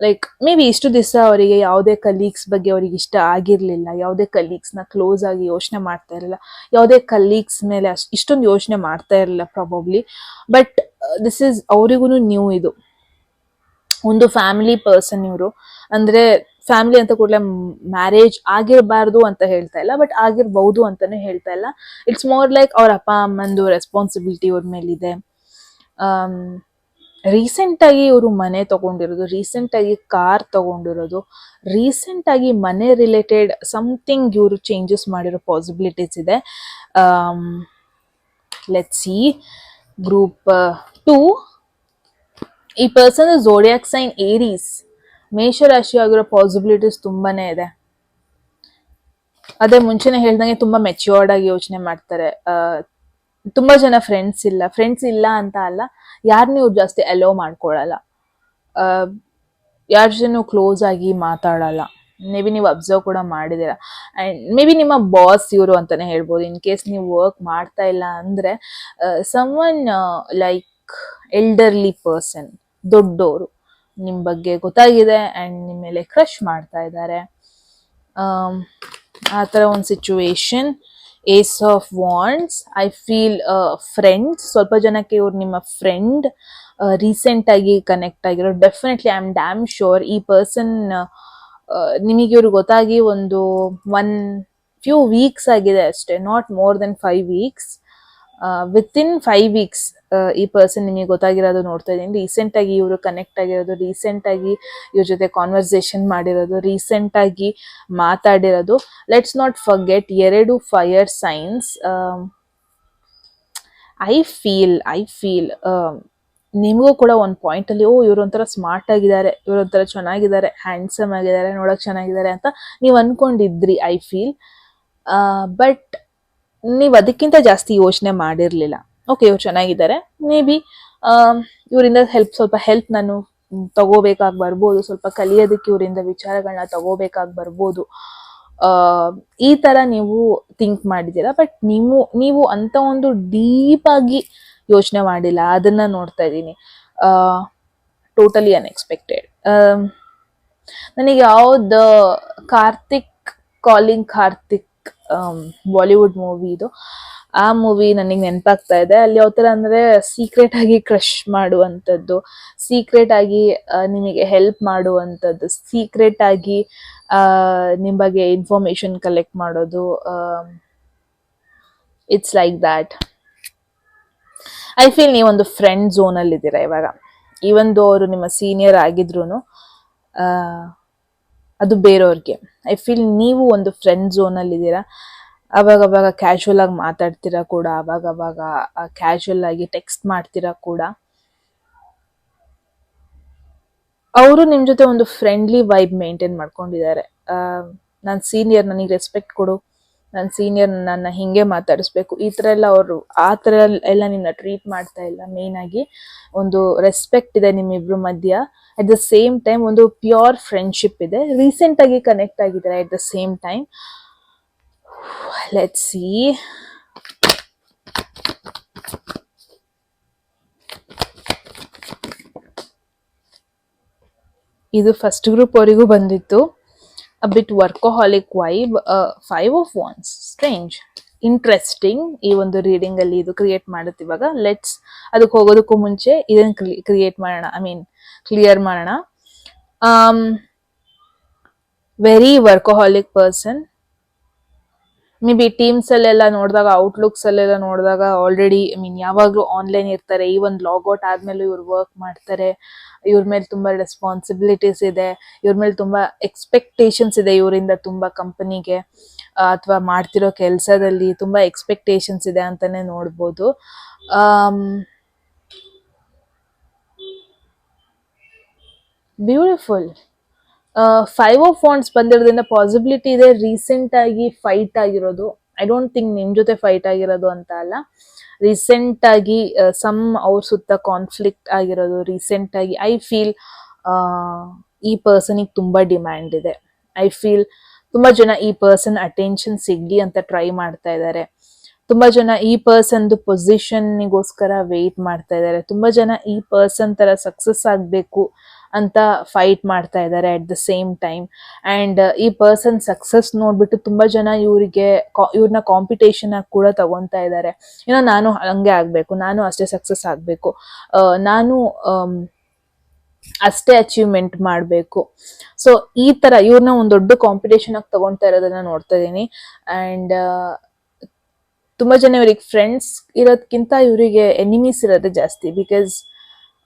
ಲೈಕ್ ಮೇ ಬಿ ಇಷ್ಟು ದಿವಸ ಅವರಿಗೆ ಯಾವುದೇ ಕಲೀಗ್ಸ್ ಬಗ್ಗೆ ಅವ್ರಿಗೆ ಇಷ್ಟ ಆಗಿರ್ಲಿಲ್ಲ, ಯಾವುದೇ ಕಲೀಗ್ಸ್ ನ ಕ್ಲೋಸ್ ಆಗಿ ಯೋಚನೆ ಮಾಡ್ತಾ ಇರಲಿಲ್ಲ, ಯಾವುದೇ ಕಲೀಗ್ಸ್ ಮೇಲೆ ಇಷ್ಟೊಂದು ಯೋಚನೆ ಮಾಡ್ತಾ ಇರಲಿಲ್ಲ ಪ್ರಾಬಬ್ಲಿ. ಬಟ್ ದಿಸ್ ಇಸ್ ಅವರಿಗೂ ನ್ಯೂ. ಇದು ಒಂದು ಫ್ಯಾಮಿಲಿ ಪರ್ಸನ್ ಇವರು. ಅಂದ್ರೆ ಫ್ಯಾಮಿಲಿ ಅಂತ ಕೂಡಲೇ ಮ್ಯಾರೇಜ್ ಆಗಿರಬಾರ್ದು ಅಂತ ಹೇಳ್ತಾ ಇಲ್ಲ, ಬಟ್ ಆಗಿರ್ಬಹುದು ಅಂತಾನೆ ಹೇಳ್ತಾ ಇಲ್ಲ. ಇಟ್ಸ್ ಮೋರ್ ಲೈಕ್ ಅವ್ರ ಅಪ್ಪ ಅಮ್ಮಂದು ರೆಸ್ಪಾನ್ಸಿಬಿಲಿಟಿ ಅವ್ರ ಮೇಲಿದೆ. ರೀಸೆಂಟ್ ಆಗಿ ಇವರು ಮನೆ ತಗೊಂಡಿರೋದು, ರೀಸೆಂಟ್ ಆಗಿ ಕಾರ್ ತಗೊಂಡಿರೋದು, ರೀಸೆಂಟ್ ಆಗಿ ಮನೆ ರಿಲೇಟೆಡ್ ಸಮಥಿಂಗ್ ಇವರು ಚೇಂಜಸ್ ಮಾಡಿರೋ ಪಾಸಿಬಿಲಿಟೀಸ್ ಇದೆ. Let's see group 2. ಈ ಪರ್ಸನ್ ಝೋಡಿಯಾಕ್ ಸೈನ್ ಏರೀಸ್, ಮೇಷರಾಶಿ ಆಗಿರೋ ಪಾಸಿಬಿಲಿಟೀಸ್ ತುಂಬಾನೇ ಇದೆ. ಅದೇ ಮುಂಚೆನೆ ಹೇಳ್ದಂಗೆ ತುಂಬಾ ಮೆಚ್ಯೂರ್ಡ್ ಆಗಿ ಯೋಚನೆ ಮಾಡ್ತಾರೆ. ತುಂಬಾ ಜನ ಫ್ರೆಂಡ್ಸ್ ಇಲ್ಲ ಅಂತ ಅಲ್ಲ, ಯಾರನ್ನೂ ಇವ್ರು ಜಾಸ್ತಿ ಅಲೋ ಮಾಡ್ಕೊಳಲ್ಲ. ಯಾರ ಜೊತೆ ಕ್ಲೋಸ್ ಆಗಿ ಮಾತಾಡಲ್ಲ. ಮೇ ಬಿ ನೀವು ಅಬ್ಸರ್ವ್ ಕೂಡ ಮಾಡಿದ್ದೀರಾ. ಆ್ಯಂಡ್ ಮೇ ಬಿ ನಿಮ್ಮ ಬಾಸ್ ಇವರು ಅಂತಾನೆ ಹೇಳ್ಬೋದು. ಇನ್ ಕೇಸ್ ನೀವು ವರ್ಕ್ ಮಾಡ್ತಾ ಇಲ್ಲ ಅಂದರೆ ಸಮ್ವನ್ ಲೈಕ್ ಎಲ್ಡರ್ಲಿ ಪರ್ಸನ್, ದೊಡ್ಡೋರು ನಿಮ್ಮ ಬಗ್ಗೆ ಗೊತ್ತಾಗಿದೆ ಆ್ಯಂಡ್ ನಿಮ್ಮ ಮೇಲೆ ಕ್ರಶ್ ಮಾಡ್ತಾ ಇದ್ದಾರೆ. ಆ ಥರ ಒಂದು situation. Ace of wands, I feel friends, ಸ್ವಲ್ಪ ಜನಕ್ಕೆ ಇವ್ರು ನಿಮ್ಮ ಫ್ರೆಂಡ್, ರೀಸೆಂಟ್ ಆಗಿ ಕನೆಕ್ಟ್ ಆಗಿರೋ. Definitely I am damn sure ಈ ಪರ್ಸನ್ ನಿಮಗೆ ಇವ್ರು ಗೊತ್ತಾಗಿ ಒಂದು ಫ್ಯೂ ವೀಕ್ಸ್ ಆಗಿದೆ ಅಷ್ಟೇ, not more than 5 weeks. Within 5 weeks ಈ ಪರ್ಸನ್ ನಿಮಗೆ ಗೊತ್ತಾಗಿರೋದು ನೋಡ್ತಾ ಇದ್ದೀನಿ. ರೀಸೆಂಟ್ ಆಗಿ ಇವರು ಕನೆಕ್ಟ್ ಆಗಿರೋದು, ರೀಸೆಂಟ್ ಆಗಿ ಇವ್ರ ಜೊತೆ ಕಾನ್ವರ್ಸೇಷನ್ ಮಾಡಿರೋದು, ರೀಸೆಂಟ್ ಆಗಿ ಮಾತಾಡಿರೋದು. Let's not forget 2 fire signs. I feel ನಿಮಗೂ ಕೂಡ ಒಂದು ಪಾಯಿಂಟಲ್ಲಿ ಇವ್ರೊಂಥರ ಸ್ಮಾರ್ಟ್ ಆಗಿದ್ದಾರೆ, ಇವ್ರೊಂಥರ ಚೆನ್ನಾಗಿದ್ದಾರೆ, ಹ್ಯಾಂಡ್ಸಮ್ ಆಗಿದ್ದಾರೆ, ನೋಡೋಕೆ ಚೆನ್ನಾಗಿದ್ದಾರೆ ಅಂತ ನೀವು ಅನ್ಕೊಂಡಿದ್ರಿ. ಐ ಫೀಲ್ ಬಟ್ ನೀವು ಅದಕ್ಕಿಂತ ಜಾಸ್ತಿ ಯೋಚನೆ ಮಾಡಿರಲಿಲ್ಲ. ಓಕೆ, ಇವ್ರು ಚೆನ್ನಾಗಿದ್ದಾರೆ, ಮೇ ಬಿ ಇವರಿಂದ ಸ್ವಲ್ಪ ಹೆಲ್ಪ್ ನಾನು ತಗೋಬೇಕಾಗಿ ಬರ್ಬೋದು, ಸ್ವಲ್ಪ ಕಲಿಯೋದಕ್ಕೆ ಇವರಿಂದ ವಿಚಾರಗಳನ್ನ ತಗೋಬೇಕಾಗಿ ಬರ್ಬೋದು, ಈ ಥರ ನೀವು ಥಿಂಕ್ ಮಾಡಿದ್ದೀರಾ. ಬಟ್ ನೀವು ಅಂತ ಒಂದು ಡೀಪ್ ಆಗಿ ಯೋಚನೆ ಮಾಡಿಲ್ಲ, ಅದನ್ನ ನೋಡ್ತಾ ಇದ್ದೀನಿ. Totally unexpected. ನನಗೆ ಯಾವ್ದು ಕಾಲಿಂಗ್ ಕಾರ್ತಿಕ್ ಬಾಲಿವುಡ್ ಮೂವಿ ಇದು, ಆ ಮೂವಿ ನನಗೆ ನೆನಪಾಗ್ತಾ ಇದೆ. ಅಲ್ಲಿ ಯಾವ ಥರ ಅಂದರೆ ಸೀಕ್ರೆಟ್ ಆಗಿ ಕ್ರಶ್ ಮಾಡುವಂಥದ್ದು, ಸೀಕ್ರೆಟ್ ಆಗಿ ನಿಮಗೆ ಹೆಲ್ಪ್ ಮಾಡುವಂಥದ್ದು, ಸೀಕ್ರೆಟ್ ಆಗಿ ನಿಮ್ಮ ಬಗ್ಗೆ ಇನ್ಫಾರ್ಮೇಶನ್ ಕಲೆಕ್ಟ್ ಮಾಡೋದು. It's like that. I feel ನೀವೊಂದು ಫ್ರೆಂಡ್ ಝೋನಲ್ಲಿ ಇದ್ದೀರಾ ಇವಾಗ. ಈವನ್ ದೋ ಅವರು ನಿಮ್ಮ ಸೀನಿಯರ್ ಆಗಿದ್ರು ಅದು ಬೇರೆಯವ್ರಿಗೆ. ಐ ಫೀಲ್ ನೀವು ಒಂದು ಫ್ರೆಂಡ್ ಝೋನಲ್ಲಿ ಇದ್ದೀರಾ. ಅವಾಗ ಕ್ಯಾಶುವಲ್ ಆಗಿ ಮಾತಾಡ್ತೀರಾ ಕೂಡ, ಅವಾಗ ಕ್ಯಾಶುವಲ್ ಆಗಿ ಟೆಕ್ಸ್ಟ್ ಮಾಡ್ತೀರಾ ಕೂಡ. ಅವರು ನಿಮ್ಮ ಜೊತೆ ಒಂದು ಫ್ರೆಂಡ್ಲಿ ವೈಬ್ ಮೇಂಟೈನ್ ಮಾಡ್ಕೊಂಡಿದ್ದಾರೆ. ನನ್ನ ಸೀನಿಯರ್, ನನಗೆ ರೆಸ್ಪೆಕ್ಟ್ ಕೊಡು, ನನ್ನ ಸೀನಿಯರ್ ನನ್ನ ಹಿಂಗೆ ಮಾತಾಡಿಸ್ಬೇಕು, ಈ ಥರ ಎಲ್ಲ ಅವರು ಆ ಥರ ಎಲ್ಲ ನಿನ್ನ ಟ್ರೀಟ್ ಮಾಡ್ತಾ ಇಲ್ಲ. ಮೇನ್ ಆಗಿ ಒಂದು ರೆಸ್ಪೆಕ್ಟ್ ಇದೆ ನಿಮ್ಮಿಬ್ರು ಮಧ್ಯ. ಅಟ್ ದ ಸೇಮ್ ಟೈಮ್ ಒಂದು ಪ್ಯೂರ್ ಫ್ರೆಂಡ್ಶಿಪ್ ಇದೆ. ರೀಸೆಂಟ್ ಆಗಿ ಕನೆಕ್ಟ್ ಆಗಿದ್ದಾರೆ at the same time. Let's see. ಇದು ಫಸ್ಟ್ ಗ್ರೂಪ್ ಅವರಿಗೂ ಬಂದಿತ್ತು. a bit workaholic vibe. 5 of wands, strange, interesting. ಈ ಒಂದು ರೀಡಿಂಗ್ ಅಲ್ಲಿ ಇದು ಕ್ರಿಯೇಟ್ ಮಾಡುತ್ತೆ. ಇವಾಗ ಲೆಟ್ಸ್ ಅದಕ್ಕೆ ಹೋಗೋದಕ್ಕೂ ಮುಂಚೆ ಇದನ್ನ ಕ್ರಿಯೇಟ್ ಮಾಡೋಣ, ಕ್ಲಿಯರ್ ಮಾಡೋಣ. Very workaholic person. Maybe teams ಅಲ್ಲೆಲ್ಲ ನೋಡಿದಾಗ, ಔಟ್ಲುಕ್ಸ್ ಅಲ್ಲೆಲ್ಲ ನೋಡಿದಾಗ ಆಲ್ರೆಡಿ ಯಾವಾಗಲೂ ಆನ್ಲೈನ್ ಇರ್ತಾರೆ. ಈ ಒಂದು ಲಾಗೌಟ್ ಆದ್ಮೇಲೆ ಇವ್ರು ವರ್ಕ್ ಮಾಡ್ತಾರೆ. ಇವ್ರ ಮೇಲೆ ತುಂಬಾ ರೆಸ್ಪಾನ್ಸಿಬಿಲಿಟೀಸ್ ಇದೆ, ಇವ್ರ ಮೇಲೆ ತುಂಬಾ ಎಕ್ಸ್ಪೆಕ್ಟೇಷನ್ಸ್ ಇದೆ, ಇವರಿಂದ ತುಂಬಾ ಕಂಪನಿಗೆ ಅಥವಾ ಮಾಡ್ತಿರೋ ಕೆಲಸದಲ್ಲಿ ತುಂಬಾ ಎಕ್ಸ್ಪೆಕ್ಟೇಷನ್ಸ್ ಇದೆ ಅಂತಾನೆ ನೋಡ್ಬೋದು. ಬ್ಯೂಟಿಫುಲ್. 5 ಆಫ್ ವಾಂಡ್ಸ್ ಬಂದಿರೋದ್ರಿಂದ ಪಾಸಿಬಿಲಿಟಿ ಇದೆ ರೀಸೆಂಟ್ ಆಗಿ ಫೈಟ್ ಆಗಿರೋದು. ಐ ಡೋಂಟ್ ಥಿಂಕ್ ನಿಮ್ ಜೊತೆ ಫೈಟ್ ಆಗಿರೋದು ಅಂತ ಅಲ್ಲ, ರೀಸೆಂಟ್ ಆಗಿ ಅವ್ರ ಸುತ್ತ ಕಾನ್ಫ್ಲಿಕ್ಟ್ ಆಗಿರೋದು. ರೀಸೆಂಟ್ ಆಗಿ ಐ ಫೀಲ್ ಈ ಪರ್ಸನಿಗೆ ತುಂಬಾ ಡಿಮ್ಯಾಂಡ್ ಇದೆ. ಐ ಫೀಲ್ ತುಂಬಾ ಜನ ಈ ಪರ್ಸನ್ ಅಟೆನ್ಷನ್ ಸಿಗ್ಲಿ ಅಂತ ಟ್ರೈ ಮಾಡ್ತಾ ಇದ್ದಾರೆ. ತುಂಬಾ ಜನ ಈ ಪರ್ಸನ್ದು ಪೊಸಿಷನ್ಗೋಸ್ಕರ ವೇಟ್ ಮಾಡ್ತಾ ಇದ್ದಾರೆ. ತುಂಬಾ ಜನ ಈ ಪರ್ಸನ್ ತರ ಸಕ್ಸಸ್ ಆಗ್ಬೇಕು ಅಂತ ಫೈಟ್ ಮಾಡ್ತಾ ಇದ್ದಾರೆ at the same time. And ಈ ಪರ್ಸನ್ ಸಕ್ಸಸ್ ನೋಡ್ಬಿಟ್ಟು ತುಂಬಾ ಜನ ಇವ್ರನ್ನ ಕಾಂಪಿಟೇಷನ್ ಆಗಿ ಕೂಡ ತಗೊಂತಾ ಇದ್ದಾರೆ. ನಾನು ಹಂಗೆ ಆಗ್ಬೇಕು, ನಾನು ಅಷ್ಟೇ ಸಕ್ಸಸ್ ಆಗ್ಬೇಕು, ನಾನು ಅಷ್ಟೇ ಅಚೀವ್ಮೆಂಟ್ ಮಾಡಬೇಕು. ಸೊ ಈ ತರ ಇವ್ರನ್ನ ಒಂದು ದೊಡ್ಡ ಕಾಂಪಿಟೇಷನ್ ಆಗಿ ತಗೊಂತಾ ಇರೋದನ್ನ ನೋಡ್ತಾ ಇದೀನಿ. ಅಂಡ್ ತುಂಬಾ ಜನ ಇವ್ರಿಗೆ ಫ್ರೆಂಡ್ಸ್ ಇರೋದ್ಕಿಂತ ಇವರಿಗೆ ಎನಿಮೀಸ್ ಇರೋದೇ ಜಾಸ್ತಿ. ಬಿಕಾಸ್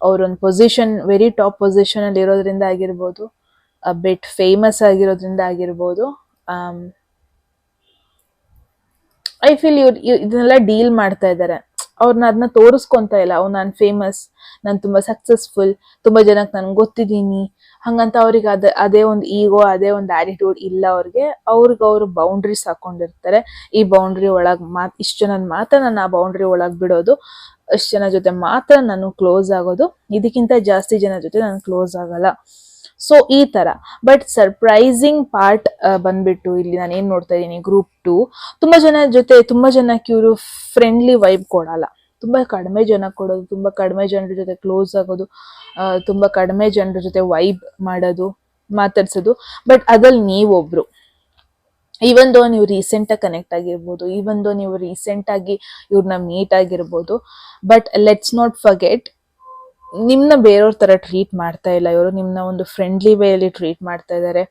ಅವ್ರೊಂದು ಪೊಸಿಷನ್, ವೆರಿ ಟಾಪ್ ಪೊಸಿಷನ್ ಅಲ್ಲಿ ಇರೋದ್ರಿಂದ ಆಗಿರ್ಬೋದು, ಬಿಟ್ ಫೇಮಸ್ ಆಗಿರೋದ್ರಿಂದ ಆಗಿರ್ಬೋದು. ಐ ಫೀಲ್ ಇದನ್ನೆಲ್ಲ ಡೀಲ್ ಮಾಡ್ತಾ ಇದ್ದಾರೆ. ಅವ್ರನ್ನ ಅದನ್ನ ತೋರಿಸ್ಕೊಂತ ಇಲ್ಲ, ನಾನು ಫೇಮಸ್, ನಾನು ತುಂಬಾ ಸಕ್ಸಸ್ಫುಲ್, ತುಂಬಾ ಜನಕ್ಕೆ ನನ್ಗೆ ಗೊತ್ತಿದ್ದೀನಿ ಹಂಗಂತ ಅವ್ರಿಗೆ ಅದೇ ಒಂದು ಈಗೋ, ಅದೇ ಒಂದು ಆಟಿಟ್ಯೂಡ್ ಇಲ್ಲ ಅವ್ರಿಗೆ. ಅವ್ರು ಬೌಂಡ್ರೀಸ್ ಹಾಕೊಂಡಿರ್ತಾರೆ. ಈ ಬೌಂಡ್ರಿ ಒಳಗ್ ಇಷ್ಟು ಜನದ ಮಾತ್ರ ನಾನು ಆ ಬೌಂಡ್ರಿ ಒಳಗ್ ಬಿಡೋದು. ಅಷ್ಟು ಜನ ಜೊತೆ ಮಾತ್ರ ನಾನು ಕ್ಲೋಸ್ ಆಗೋದು, ಇದಕ್ಕಿಂತ ಜಾಸ್ತಿ ಜನ ಜೊತೆ ನಾನು ಕ್ಲೋಸ್ ಆಗಲ್ಲ. ಸೊ ಈ ತರ. ಬಟ್ ಸರ್ಪ್ರೈಸಿಂಗ್ ಪಾರ್ಟ್ ಬಂದ್ಬಿಟ್ಟು ಇಲ್ಲಿ ನಾನು ಏನ್ ನೋಡ್ತಾ ಇದ್ದೀನಿ, ಗ್ರೂಪ್ 2 ತುಂಬಾ ಜನ ಜೊತೆ ತುಂಬಾ ಜನಕ್ಕೆ ಇವರು ಫ್ರೆಂಡ್ಲಿ ವೈಬ್ ಕೊಡಲ್ಲ, ತುಂಬಾ ಕಡಿಮೆ ಜನ ಕೊಡೋದು, ತುಂಬಾ ಕಡಿಮೆ ಜನರ ಜೊತೆ ಕ್ಲೋಸ್ ಆಗೋದು, ತುಂಬಾ ಕಡಿಮೆ ಜನರ ಜೊತೆ ವೈಬ್ ಮಾಡೋದು, ಮಾತಾಡ್ಸೋದು. ಬಟ್ ಅದ್ರಲ್ಲಿ ನೀವೊಬ್ರು, ಈವನ್ ದೋ ನೀವು ರೀಸೆಂಟ್ ಆಗಿ ಕನೆಕ್ಟ್ ಆಗಿರ್ಬೋದು, ಈವನ್ ದೋ ನೀವು ರೀಸೆಂಟ್ ಆಗಿ ಇವ್ರನ್ನ ಮೀಟ್ ಆಗಿರ್ಬೋದು, ಬಟ್ ಲೆಟ್ಸ್ ನಾಟ್ ಫರ್ಗೆಟ್, ನಿಮ್ನ ಬೇರೆಯವ್ರ ತರ ಟ್ರೀಟ್ ಮಾಡ್ತಾ ಇಲ್ಲ ಇವರು, ನಿಮ್ನ ಒಂದು ಫ್ರೆಂಡ್ಲಿ ವೇಯಲ್ಲಿ ಟ್ರೀಟ್ ಮಾಡ್ತಾ ಇದ್ದಾರೆ,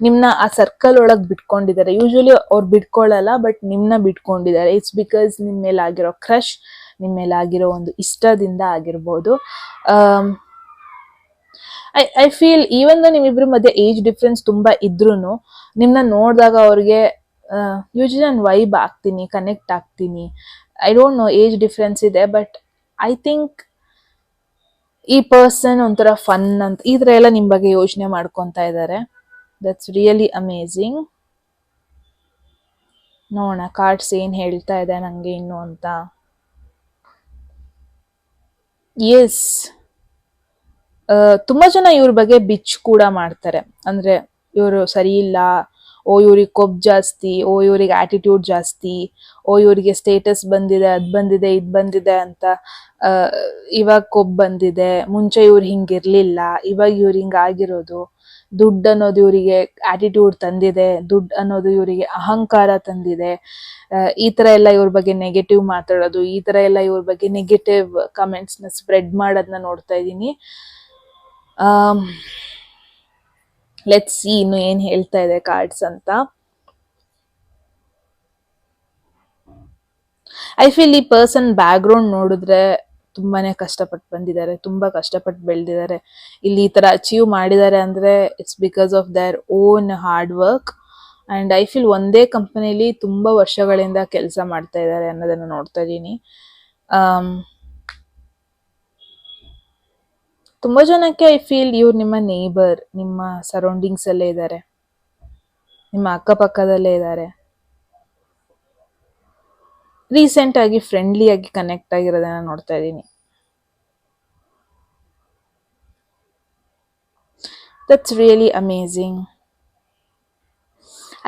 ನಿಮ್ನ ಆ ಸರ್ಕಲ್ ಒಳಗೆ ಬಿಟ್ಕೊಂಡಿದ್ದಾರೆ. ಯೂಶಲಿ ಅವ್ರು ಬಿಟ್ಕೊಳ್ಳಲ್ಲ, ಬಟ್ ನಿಮ್ನ ಬಿಟ್ಕೊಂಡಿದ್ದಾರೆ. ಇಟ್ಸ್ ಬಿಕಾಸ್ ನಿಮ್ ಮೇಲೆ ಆಗಿರೋ ಕ್ರಶ್, ನಿಮ್ ಮೇಲೆ ಆಗಿರೋ ಒಂದು ಇಷ್ಟದಿಂದ ಆಗಿರ್ಬೋದು. ಐ ಫೀಲ್ ಈವನ್ ದೋ ನಿಮ್ಮಿಬ್ರ ಮಧ್ಯೆ ಏಜ್ ಡಿಫ್ರೆನ್ಸ್ ತುಂಬಾ ಇದ್ರೂನು ನಿಮ್ನ ನೋಡಿದಾಗ ಅವ್ರಿಗೆ ಯೂಶಲಿ ನಾನು ವೈಬ್ ಆಗ್ತೀನಿ, ಕನೆಕ್ಟ್ ಆಗ್ತೀನಿ. I don't no, age difference ಇದೆ, ಬಟ್ ಐ ಥಿಂಕ್ ಈ ಪರ್ಸನ್ ಒಂಥರ ಫನ್ ಅಂತ ಈ ತರ ಎಲ್ಲ ನಿಮ್ ಬಗ್ಗೆ ಯೋಚನೆ ಮಾಡ್ಕೊಂತ ಇದ್ದಾರೆ. That's really amazing. ನೋಡೋಣ ಕಾರ್ಡ್ಸ್ ಏನ್ ಹೇಳ್ತಾ ಇದೆ ನಂಗೆ ಇನ್ನು ಅಂತ. ಎಸ್, ತುಂಬಾ ಜನ ಇವ್ರ ಬಗ್ಗೆ ಬಿಚ್ ಕೂಡ ಮಾಡ್ತಾರೆ. ಅಂದ್ರೆ ಇವರು ಸರಿ ಇಲ್ಲ, ಓ ಇವ್ರಿಗೆ ಕೊಬ್ ಜಾಸ್ತಿ, ಓ ಇವ್ರಿಗೆ ಆಟಿಟ್ಯೂಡ್ ಜಾಸ್ತಿ, ಓ ಇವ್ರಿಗೆ ಸ್ಟೇಟಸ್ ಬಂದಿದೆ, ಅದ್ ಬಂದಿದೆ, ಇದ್ ಬಂದಿದೆ ಅಂತ. ಇವಾಗ ಕೊಬ್ ಬಂದಿದೆ, ಮುಂಚೆ ಇವ್ರು ಹಿಂಗಿರ್ಲಿಲ್ಲ, ಇವಾಗ ಇವ್ರು ಹಿಂಗಾಗಿರೋದು, ದುಡ್ಡು ಅನ್ನೋದು ಇವರಿಗೆ ಆಟಿಟ್ಯೂಡ್ ತಂದಿದೆ, ದುಡ್ಡು ಅನ್ನೋದು ಇವರಿಗೆ ಅಹಂಕಾರ ತಂದಿದೆ. ಈ ತರ ಎಲ್ಲ ಇವ್ರ ಬಗ್ಗೆ ನೆಗೆಟಿವ್ ಮಾತಾಡೋದು, ಈ ತರ ಎಲ್ಲ ಇವ್ರ ಬಗ್ಗೆ ನೆಗೆಟಿವ್ ಕಮೆಂಟ್ಸ್ ನ ಸ್ಪ್ರೆಡ್ ಮಾಡೋದನ್ನ ನೋಡ್ತಾ ಇದ್ದೀನಿ. ಲೆಟ್ಸ್ ಸಿ ಇನ್ನು ಏನ್ ಹೇಳ್ತಾ ಇದೆ ಕಾರ್ಡ್ಸ್ ಅಂತ. ಐ ಫೀಲ್ ಈ ಪರ್ಸನ್ ಬ್ಯಾಕ್ ಗ್ರೌಂಡ್ ನೋಡಿದ್ರೆ ತುಂಬಾನೇ ಕಷ್ಟಪಟ್ಟು ಬಂದಿದ್ದಾರೆ, ತುಂಬಾ ಕಷ್ಟಪಟ್ಟು ಬೆಳೆದಿದ್ದಾರೆ. ಇಲ್ಲಿ ಈ ತರ ಅಚೀವ್ ಮಾಡಿದ್ದಾರೆ ಅಂದ್ರೆ it's because of their own hard work. And I feel ಒಂದೇ ಕಂಪನಿಲಿ ತುಂಬಾ ವರ್ಷಗಳಿಂದ ಕೆಲಸ ಮಾಡ್ತಾ ಇದ್ದಾರೆ ಅನ್ನೋದನ್ನ ನೋಡ್ತಾ ಇದ್ದೀನಿ. ತುಂಬಾ ಜನಕ್ಕೆ ಐ ಫೀಲ್ ಇವ್ರು ನಿಮ್ಮ ನೇಬರ್, ನಿಮ್ಮ ಸರೌಂಡಿಂಗ್ಸ್ ಅಲ್ಲೇ ಇದ್ದಾರೆ, ನಿಮ್ಮ ಅಕ್ಕಪಕ್ಕದಲ್ಲೇ ಇದ್ದಾರೆ. ರೀಸೆಂಟ್ ಆಗಿ ಫ್ರೆಂಡ್ಲಿ ಆಗಿ ಕನೆಕ್ಟ್ ಆಗಿರೋದನ್ನ ನೋಡ್ತಾ ಇದ್ದೀನಿ. That's really amazing.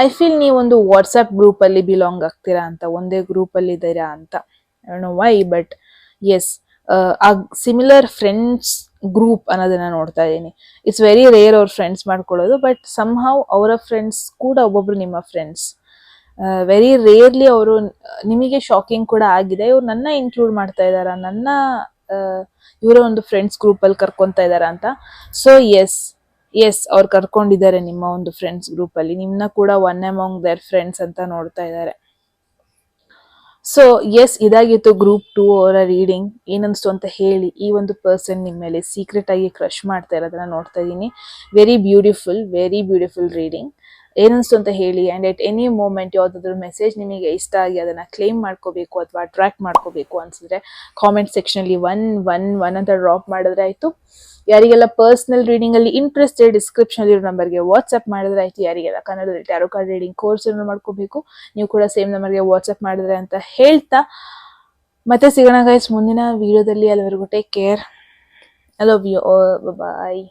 I feel ನೀವೊಂದು ವಾಟ್ಸ್ಆಪ್ ಗ್ರೂಪ್ ಅಲ್ಲಿ ಬಿಲಾಂಗ್ ಆಗ್ತೀರಾ ಅಂತ, ಒಂದೇ ಗ್ರೂಪ್ ಅಲ್ಲಿ ಇದ್ದೀರಾ ಅಂತ. I don't know why, but yes, ಆ ಸಿಮಿಲರ್ ಫ್ರೆಂಡ್ಸ್ ಗ್ರೂಪ್ ಅನ್ನೋದನ್ನ ನೋಡ್ತಾ ಇದ್ದೀನಿ. ಇಟ್ಸ್ ವೆರಿ ರೇರ್ ಅವ್ರ ಫ್ರೆಂಡ್ಸ್ ಮಾಡ್ಕೊಳ್ಳೋದು, ಬಟ್ ಸಮ್ ಹೌ ಅವರ ಫ್ರೆಂಡ್ಸ್ ಕೂಡ ಒಬ್ಬೊಬ್ರು ನಿಮ್ಮ ಫ್ರೆಂಡ್ಸ್. ವೆರಿ ರೇರ್ಲಿ ಅವರು ನಿಮಗೆ ಶಾಕಿಂಗ್ ಕೂಡ ಆಗಿದೆ, ಇವ್ರು ನನ್ನ ಇನ್ಕ್ಲೂಡ್ ಮಾಡ್ತಾ ಇದಾರ, ನನ್ನ ಇವರ ಒಂದು ಫ್ರೆಂಡ್ಸ್ ಗ್ರೂಪ್ ಅಲ್ಲಿ ಕರ್ಕೊಂತಾ ಇದಾರ ಅಂತ. ಸೊ ಎಸ್ ಅವ್ರು ಕರ್ಕೊಂಡಿದ್ದಾರೆ ನಿಮ್ಮ ಒಂದು ಫ್ರೆಂಡ್ಸ್ ಗ್ರೂಪ್ ಅಲ್ಲಿ, ನಿಮ್ನ ಕೂಡ ಒನ್ ಅಮಾಂಗ್ ದೇರ್ ಫ್ರೆಂಡ್ಸ್ ಅಂತ ನೋಡ್ತಾ ಇದ್ದಾರೆ. ಸೊ ಎಸ್, ಇದಾಗಿತ್ತು ಗ್ರೂಪ್ 2 ಅವರ ರೀಡಿಂಗ್. ಏನನ್ಸ್ತು ಅಂತ ಹೇಳಿ. ಈ ಒಂದು ಪರ್ಸನ್ ನಿಮ್ಮ ಮೇಲೆ ಸೀಕ್ರೆಟ್ ಆಗಿ ಕ್ರಶ್ ಮಾಡ್ತಾ ಇರೋದನ್ನ ನೋಡ್ತಾ ಇದ್ದೀನಿ. Very beautiful reading. ಏನನ್ಸ್ತು ಅಂತ ಹೇಳಿ. ಅಂಡ್ ಎಟ್ ಎನಿ ಮೂಮೆಂಟ್ ಯಾವ್ದಾದ್ರು ಮೆಸೇಜ್ ನಿಮಗೆ ಇಷ್ಟ ಆಗಿ ಅದನ್ನ ಕ್ಲೇಮ್ ಮಾಡ್ಕೋಬೇಕು ಅಥವಾ ಅಟ್ರಾಕ್ಟ್ ಮಾಡ್ಕೋಬೇಕು ಅನ್ಸಿದ್ರೆ ಕಾಮೆಂಟ್ ಸೆಕ್ಷನ್ ಅಲ್ಲಿ 111 ಅಂತ ಡ್ರಾಪ್ ಮಾಡಿದ್ರೆ ಆಯ್ತು. ಯಾರಿಗೆಲ್ಲ ಪರ್ಸನಲ್ ರೀಡಿಂಗ್ ಅಲ್ಲಿ ಇಂಟ್ರೆಸ್ಟೆಡ್, ಡಿಸ್ಕ್ರಿಪ್ಷನ್ ಇರೋ ನಂಬರ್ಗೆ ವಾಟ್ಸ್ಆಪ್ ಮಾಡಿದ್ರೆ ಆಯ್ತು. ಯಾರಿಗೆಲ್ಲ ಕನ್ನಡದಲ್ಲಿ ಟ್ಯಾರೋ ಕಾರ್ಡ್ ರೀಡಿಂಗ್ ಕೋರ್ಸ್ ಮಾಡ್ಕೋಬೇಕು, ನೀವು ಕೂಡ ಸೇಮ್ ನಂಬರ್ಗೆ ವಾಟ್ಸ್ಆಪ್ ಮಾಡಿದ್ರೆ ಅಂತ ಹೇಳ್ತಾ ಮತ್ತೆ ಸಿಗೋಣ ಗೈಸ್ ಮುಂದಿನ ವಿಡಿಯೋದಲ್ಲಿ. ಅಲ್ಲಿವರೆಗೂ take care. I love you all. Bye.